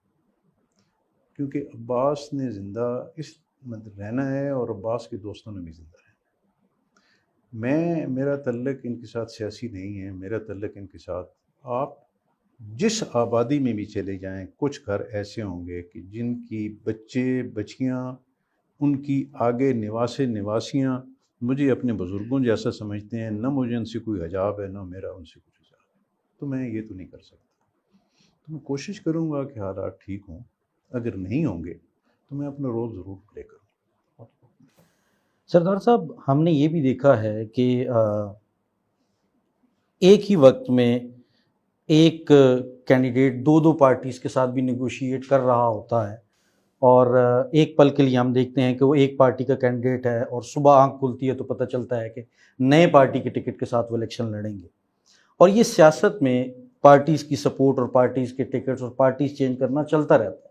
کیونکہ عباس نے زندہ اس رہنا ہے, اور عباس کے دوستوں نے بھی زندہ رہنا ہے. میرا تعلق ان کے ساتھ سیاسی نہیں ہے, میرا تعلق ان کے ساتھ آپ جس آبادی میں بھی چلے جائیں کچھ گھر ایسے ہوں گے کہ جن کی بچے بچیاں ان کی آگے نواسیاں مجھے اپنے بزرگوں جیسا سمجھتے ہیں، نہ مجھے ان سے کوئی حجاب ہے نہ میرا ان سے کچھ حجاب ہے، تو میں یہ تو نہیں کر سکتا۔ تو میں کوشش کروں گا کہ حالات ٹھیک ہوں، اگر نہیں ہوں گے تو میں اپنا رول ضرور پلے کروں۔ سردار صاحب، ہم نے یہ بھی دیکھا ہے کہ ایک ہی وقت میں ایک کینڈیڈیٹ دو پارٹیز کے ساتھ بھی نیگوشیٹ کر رہا ہوتا ہے، اور ایک پل کے لیے ہم دیکھتے ہیں کہ وہ ایک پارٹی کا کینڈیڈیٹ ہے اور صبح آنکھ کھلتی ہے تو پتہ چلتا ہے کہ نئے پارٹی کے ٹکٹ کے ساتھ وہ الیکشن لڑیں گے۔ اور یہ سیاست میں پارٹیز کی سپورٹ اور پارٹیز کے ٹکٹس اور پارٹیز چینج کرنا چلتا رہتا ہے۔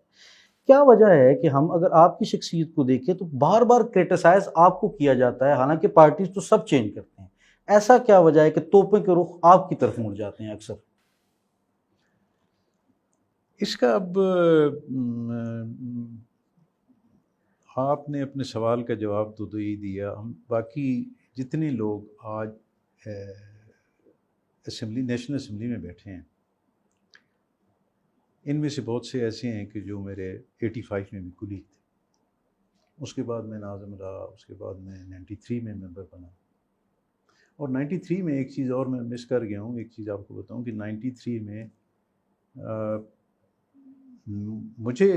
کیا وجہ ہے کہ ہم اگر آپ کی شخصیت کو دیکھیں تو بار بار کرٹیسائز آپ کو کیا جاتا ہے، حالانکہ پارٹیز تو سب چینج کرتے ہیں؟ ایسا کیا وجہ ہے کہ توپیں کے رخ آپ کی طرف مڑ جاتے ہیں اکثر؟ اس کا اب آپ نے اپنے سوال کا جواب تو ہی دیا۔ ہم باقی جتنے لوگ آج اسمبلی نیشنل اسمبلی میں بیٹھے ہیں، ان میں سے بہت سے ایسے ہیں کہ جو میرے 85 میں بھی کلیگ تھے، اس کے بعد میں ناظم رہا، اس کے بعد میں 93 میں ممبر بنا، اور 93 میں ایک چیز اور میں مس کر گیا ہوں، ایک چیز آپ کو بتاؤں کہ 93 میں مجھے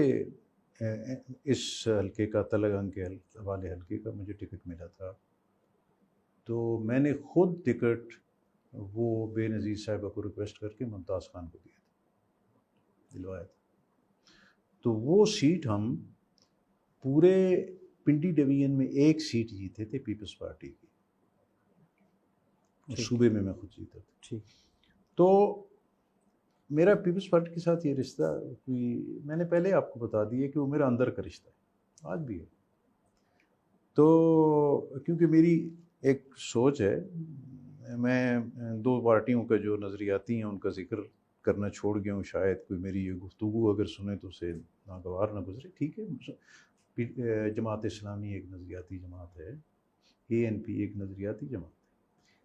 اس حلقے کا تلنگانہ کے والے حلقے کا مجھے ٹکٹ ملا تھا، تو میں نے خود ٹکٹ وہ بے نظیر صاحبہ کو ریکویسٹ کر کے ممتاز خان کو دیا تھا، دلوایا تھا۔ تو وہ سیٹ ہم پورے پنڈی ڈویژن میں ایک سیٹ جیتے تھے پیپلز پارٹی کی، اور صوبے میں خود جیتا تھا۔ تو میرا پیپلز پارٹی کے ساتھ یہ رشتہ کوئی، میں نے پہلے آپ کو بتا دیا کہ وہ میرا اندر کا رشتہ ہے، آج بھی ہے۔ تو کیونکہ میری ایک سوچ ہے، میں دو پارٹیوں کا جو نظریاتی ہیں ان کا ذکر کرنا چھوڑ گیا ہوں، شاید کوئی میری یہ گفتگو اگر سنے تو اسے ناگوار نہ گزرے، ٹھیک ہے۔ جماعت اسلامی ایک نظریاتی جماعت ہے، ANP ایک نظریاتی جماعت ہے،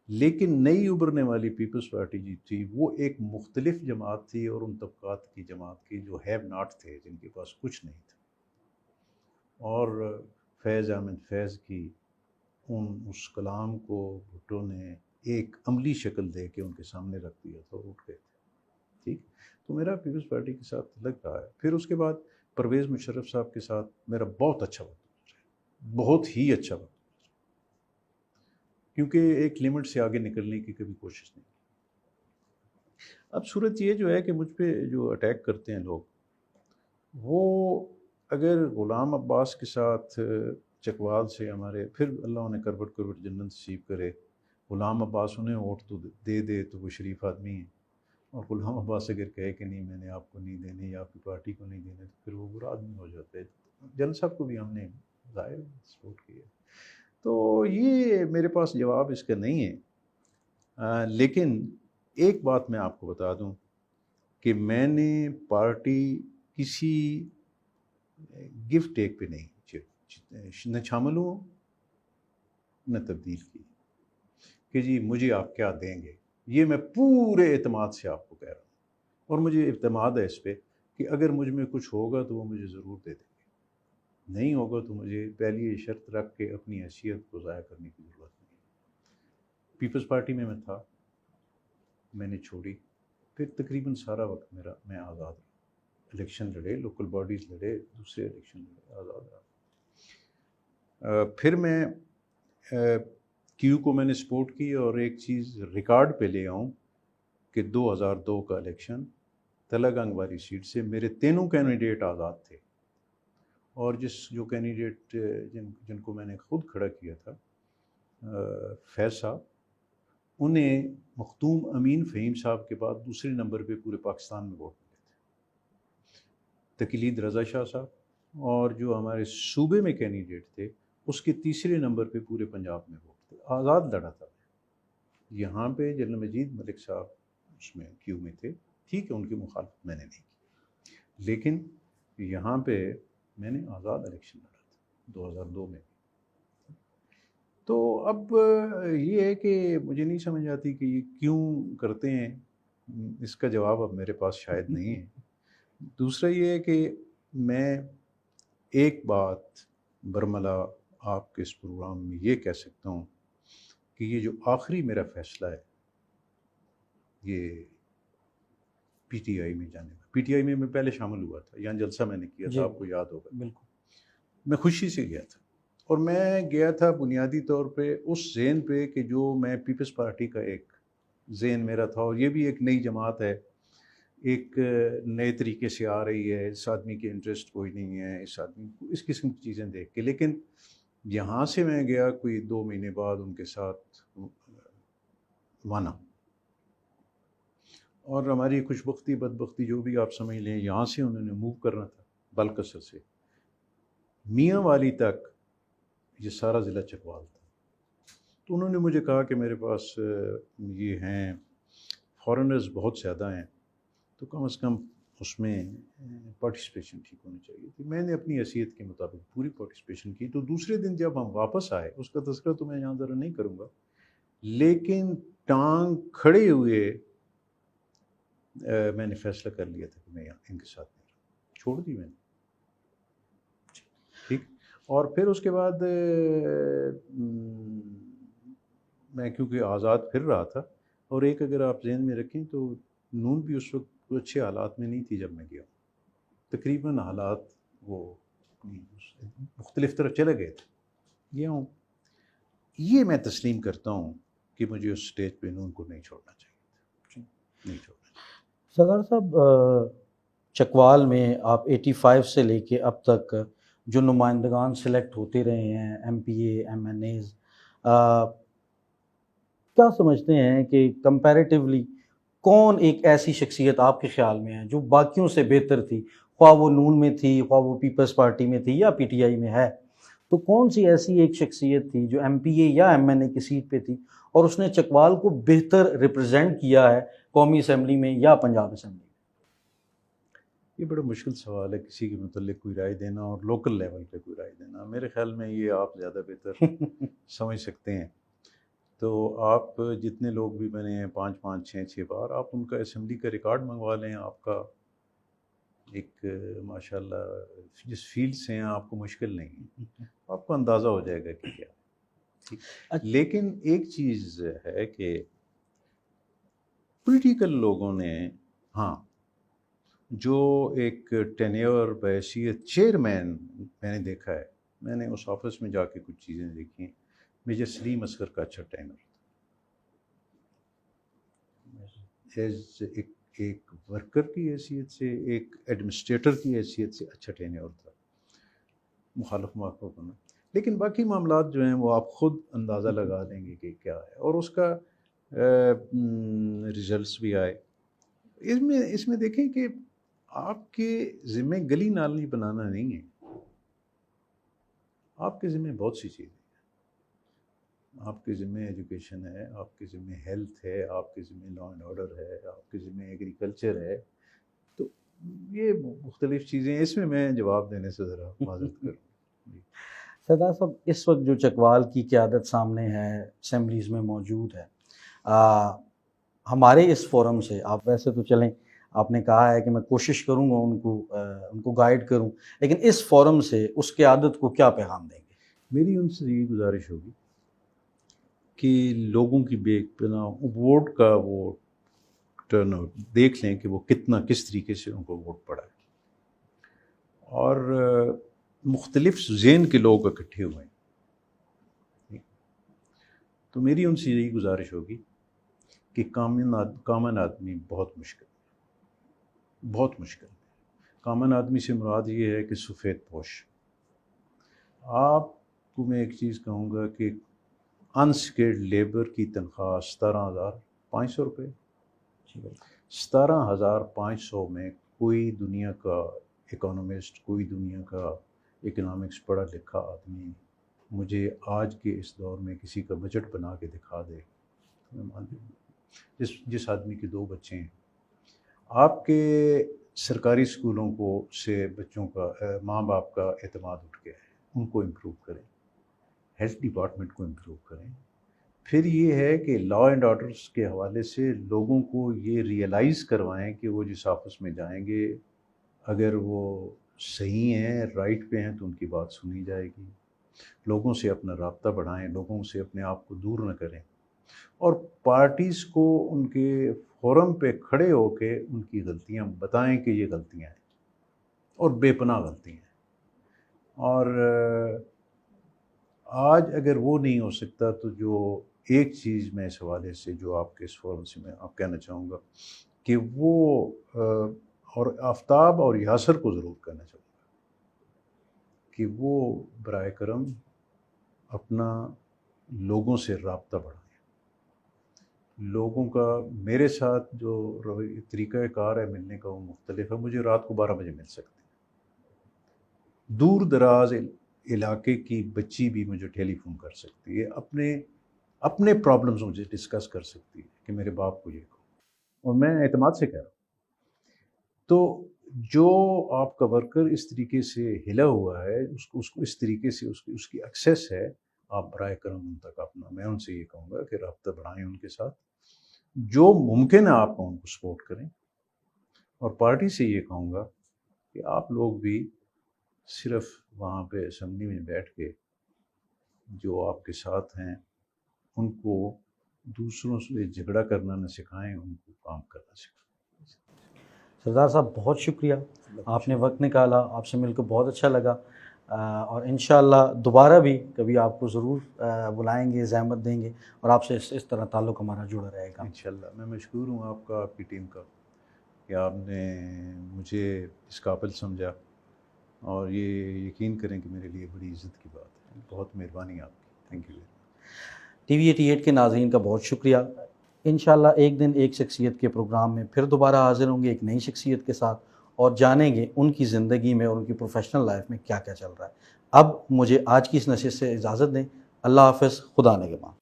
لیکن نئی ابھرنے والی پیپلز پارٹی جو تھی وہ ایک مختلف جماعت تھی، اور ان طبقات کی جماعت کی جو ہیو ناٹ تھے، جن کے پاس کچھ نہیں تھا، اور فیض احمد فیض کی اس کلام کو بھٹو نے ایک عملی شکل دے کے ان کے سامنے رکھ دیا تھا، اور اٹھ گئے تھے، ٹھیک۔ تو میرا پیپلز پارٹی کے ساتھ لگ رہا ہے۔ پھر اس کے بعد پرویز مشرف صاحب کے ساتھ میرا بہت اچھا وقت گزرا ہے، بہت ہی اچھا وقت، کیونکہ ایک لمٹ سے آگے نکلنے کی کبھی کوشش نہیں۔ اب صورت یہ جو ہے کہ مجھ پہ جو اٹیک کرتے ہیں لوگ، وہ اگر غلام عباس کے ساتھ چکوال سے ہمارے، پھر اللہ انہیں کربٹ جنت نصیب کرے، غلام عباس انہیں ووٹ تو دے تو وہ شریف آدمی ہیں، اور غلام عباس اگر کہے کہ نہیں میں نے آپ کو نہیں دینے یا آپ کی پارٹی کو نہیں دینے، تو پھر وہ برا آدمی ہو جاتا ہے۔ جنرل صاحب کو بھی ہم نے ظاہر سپورٹ کیا، تو یہ میرے پاس جواب اس کا نہیں ہے۔ لیکن ایک بات میں آپ کو بتا دوں کہ میں نے پارٹی کسی گفٹ ٹیک پہ نہیں نہ شامل ہوں نہ تبدیل کی کہ جی مجھے آپ کیا دیں گے، یہ میں پورے اعتماد سے آپ کو کہہ رہا ہوں، اور مجھے اعتماد ہے اس پہ کہ اگر مجھ میں کچھ ہوگا تو وہ مجھے ضرور دے دیں گے، نہیں ہوگا تو مجھے پہلی یہ شرط رکھ کے اپنی حیثیت کو ضائع کرنے کی ضرورت نہیں ہے۔ پیپلز پارٹی میں تھا، میں نے چھوڑی، پھر تقریباً سارا وقت میں آزاد رہا، الیکشن لڑے، لوکل باڈیز لڑے، دوسرے الیکشن لڑے، آزاد رہا۔ پھر میں کیو کو میں نے سپورٹ کی، اور ایک چیز ریکارڈ پہ لے آؤں کہ 2002 کا الیکشن تلنگانہ والی سیٹ سے میرے تینوں کینڈیڈیٹ آزاد تھے، اور جو کینڈیڈیٹ جن کو میں نے خود کھڑا کیا تھا فیض صاحب، انہیں مختوم امین فہیم صاحب کے بعد دوسرے نمبر پہ پورے پاکستان میں ووٹ ملے تھے، تقلید رضا شاہ صاحب، اور جو ہمارے صوبے میں کینڈیڈیٹ تھے اس کے تیسرے نمبر پہ پورے پنجاب میں ووٹ تھے، آزاد لڑا تھا۔ یہاں پہ جنرل مجید ملک صاحب اس میں کیو میں تھے، ٹھیک ہے، ان کی مخالفت میں نے نہیں کی، لیکن یہاں پہ میں نے آزاد الیکشن لڑا تھا 2002 میں۔ تو اب یہ ہے کہ مجھے نہیں سمجھ آتی کہ یہ کیوں کرتے ہیں، اس کا جواب اب میرے پاس شاید نہیں ہے. دوسرا یہ ہے کہ میں ایک بات برملا آپ کے اس پروگرام میں یہ کہہ سکتا ہوں کہ یہ جو آخری میرا فیصلہ ہے یہ پی ٹی آئی میں جانے کا. پی ٹی آئی میں پہلے شامل ہوا تھا، یہاں جلسہ میں نے کیا تھا، آپ کو یاد ہوگا. بالکل. میں خوشی سے گیا تھا، اور میں گیا تھا بنیادی طور پہ اس ذہن پہ کہ جو میں پیپلز پارٹی کا ایک ذہن میرا تھا، اور یہ بھی ایک نئی جماعت ہے، ایک نئے طریقے سے آ رہی ہے، اس آدمی کے انٹرسٹ کوئی نہیں ہے، اس آدمی کو اس قسم کی چیزیں دیکھ کے. لیکن یہاں سے میں گیا کوئی 2 مہینے بعد ان کے ساتھ مانا، اور ہماری خوشبختی بدبختی جو بھی آپ سمجھ لیں، یہاں سے انہوں نے موو کرنا تھا بلکسر سے میاں والی تک، یہ سارا ضلع چکوال تھا. تو انہوں نے مجھے کہا کہ میرے پاس یہ ہیں فارنرز بہت زیادہ ہیں، تو کم از کم اس میں پارٹیسپیشن ٹھیک ہونی چاہیے تھی. میں نے اپنی حیثیت کے مطابق پوری پارٹیسپیشن کی. تو دوسرے دن جب ہم واپس آئے، اس کا تذکرہ تو میں یہاں ذرا نہیں کروں گا، لیکن ٹانگ کھڑے ہوئے میں نے فیصلہ کر لیا تھا کہ میں ان کے ساتھ نہیں رہوں، چھوڑ دی میں نے. ٹھیک. اور پھر اس کے بعد میں کیونکہ آزاد پھر رہا تھا، اور ایک اگر آپ ذہن میں رکھیں تو نون بھی اس وقت کوئی اچھے حالات میں نہیں تھی جب میں گیا. تقریباً حالات وہ مختلف طرف چلے گئے تھے. گیا ہوں. یہ میں تسلیم کرتا ہوں کہ مجھے اس سٹیج پہ نون کو نہیں چھوڑنا چاہیے، نہیں چھوڑنا. سردار صاحب، چکوال میں آپ 85 سے لے کے اب تک جو نمائندگان سلیکٹ ہوتے رہے ہیں، ایم پی اے، ایم این ایز، کیا سمجھتے ہیں کہ کمپیریٹیولی کون ایک ایسی شخصیت آپ کے خیال میں ہے جو باقیوں سے بہتر تھی، خواہ وہ نون میں تھی، خواہ وہ پیپلز پارٹی میں تھی یا پی ٹی آئی میں ہے؟ تو کون سی ایسی ایک شخصیت تھی جو ایم پی اے یا ایم این اے کی سیٹ پہ تھی اور اس نے چکوال کو بہتر ریپرزینٹ کیا ہے قومی اسمبلی میں یا پنجاب اسمبلی میں؟ یہ بڑا مشکل سوال ہے کسی کے متعلق کوئی رائے دینا، اور لوکل لیول پہ کوئی رائے دینا. میرے خیال میں یہ آپ زیادہ بہتر سمجھ سکتے ہیں. تو آپ جتنے لوگ بھی بنے ہیں 5 6 بار، آپ ان کا اسمبلی کا ریکارڈ منگوا لیں. آپ کا ایک ماشاءاللہ جس فیلڈ سے ہیں آپ کو مشکل نہیں ہے، آپ کو اندازہ ہو جائے گا کہ کیا. لیکن ایک چیز ہے کہ پولیٹیکل لوگوں نے، ہاں، جو ایک ٹینیور بحیثیت چیئرمین میں نے دیکھا ہے، میں نے اس آفس میں جا کے کچھ چیزیں دیکھی ہیں. میجر سلیم اصغر کا اچھا ٹینر تھا، ایز ایک ورکر کی حیثیت سے، ایک ایڈمنسٹریٹر کی حیثیت سے اچھا ٹینیور تھا، مخالف موقع بنا. لیکن باقی معاملات جو ہیں وہ آپ خود اندازہ لگا دیں گے کہ کیا ہے، اور اس کا ریزلٹس بھی آئے. اس میں دیکھیں کہ آپ کے ذمہ گلی نالی بنانا نہیں ہے، آپ کے ذمہ بہت سی چیزیں ہیں. آپ کے ذمہ ایجوکیشن ہے، آپ کے ذمہ ہیلتھ ہے، آپ کے ذمہ لا اینڈ آرڈر ہے، آپ کے ذمہ ایگریکلچر ہے. تو یہ مختلف چیزیں، اس میں جواب دینے سے ذرا معذرت کروں. سردار صاحب، اس وقت جو چکوال کی قیادت سامنے ہے، اسمبلیز میں موجود ہے، ہمارے اس فورم سے، آپ ویسے تو چلیں، آپ نے کہا ہے کہ میں کوشش کروں گا ان کو گائیڈ کروں، لیکن اس فورم سے اس قیادت کو کیا پیغام دیں گے؟ میری ان سے یہ گزارش ہوگی کہ لوگوں کی بے پناہ ووٹ کا وہ ٹرن آؤٹ دیکھ لیں کہ وہ کس طریقے سے ان کو ووٹ پڑا ہے، اور مختلف ذہن کے لوگ اکٹھے ہوئے ہیں. تو میری ان سے یہی گزارش ہوگی کہ کامن آدمی بہت مشکل ہے، بہت مشکل ہے. کامن آدمی سے مراد یہ ہے کہ سفید پوش. آپ کو میں ایک چیز کہوں گا کہ انسکلڈ لیبر کی تنخواہ 17,500 روپے. 17,500 میں کوئی دنیا کا اکانومسٹ، کوئی دنیا کا اکنامکس پڑھا لکھا آدمی مجھے آج کے اس دور میں کسی کا بجٹ بنا کے دکھا دے، میں مان لوں. جس آدمی کے 2 بچے ہیں، آپ کے سرکاری اسکولوں کو سے بچوں کا، ماں باپ کا اعتماد اٹھ گیا ہے، ان کو امپروو کریں، ہیلتھ ڈپارٹمنٹ کو امپروو کریں، پھر یہ ہے کہ لا اینڈ آرڈرس کے حوالے سے لوگوں کو یہ ریئلائز کروائیں کہ وہ جس آفس میں جائیں گے اگر وہ صحیح ہیں، رائٹ پہ ہیں، تو ان کی بات سنی جائے گی. لوگوں سے اپنا رابطہ بڑھائیں، لوگوں سے اپنے آپ کو دور نہ کریں، اور پارٹیز کو ان کے فورم پہ کھڑے ہو کے ان کی غلطیاں بتائیں کہ یہ غلطیاں ہیں اور بے پناہ غلطیاں ہیں. اور آج اگر وہ نہیں ہو سکتا تو جو ایک چیز میں اس حوالے سے جو آپ کے اس فورم سے میں آپ کہنا چاہوں گا کہ وہ اور آفتاب اور یاسر کو ضرور کہنا چاہوں گا کہ وہ برائے کرم اپنا لوگوں سے رابطہ بڑھائیں. لوگوں کا میرے ساتھ جو طریقہ کار ہے ملنے کا وہ مختلف ہے. مجھے رات کو 12 بجے مل سکتے ہیں. دور دراز علاقے کی بچی بھی مجھے ٹیلی فون کر سکتی ہے، اپنے پرابلمز مجھے ڈسکس کر سکتی ہے کہ میرے باپ کو یہ کہو، اور میں اعتماد سے کہہ رہا ہوں. تو جو آپ کا ورکر اس طریقے سے ہلا ہوا ہے، اس کو اس طریقے سے اس کی ایکسیس ہے، آپ برائے کرم ان تک اپنا، میں ان سے یہ کہوں گا کہ رابطہ بڑھائیں ان کے ساتھ، جو ممکن ہے آپ ان کو سپورٹ کریں. اور پارٹی سے یہ کہوں گا کہ آپ لوگ بھی صرف وہاں پہ اسمبلی میں بیٹھ کے جو آپ کے ساتھ ہیں ان کو دوسروں سے جھگڑا کرنا نہ سکھائیں، ان کو کام کرنا سکھائیں. سردار صاحب بہت شکریہ، آپ نے وقت نکالا، آپ سے مل کر بہت اچھا لگا، اور انشاءاللہ دوبارہ بھی کبھی آپ کو ضرور بلائیں گے، زحمت دیں گے، اور آپ سے اس طرح تعلق ہمارا جڑا رہے گا. انشاءاللہ میں مشکور ہوں آپ کا، آپ کی ٹیم کا، کہ آپ نے مجھے اس قابل سمجھا، اور یہ یقین کریں کہ میرے لیے بڑی عزت کی بات ہے. بہت مہربانی آپ کی. Thank you. ٹی وی 88 کے ناظرین کا بہت شکریہ. انشاءاللہ ایک دن ایک شخصیت کے پروگرام میں پھر دوبارہ حاضر ہوں گے ایک نئی شخصیت کے ساتھ، اور جانیں گے ان کی زندگی میں اور ان کی پروفیشنل لائف میں کیا کیا چل رہا ہے. اب مجھے آج کی اس نشست سے اجازت دیں. اللہ حافظ. خدا نگہبان.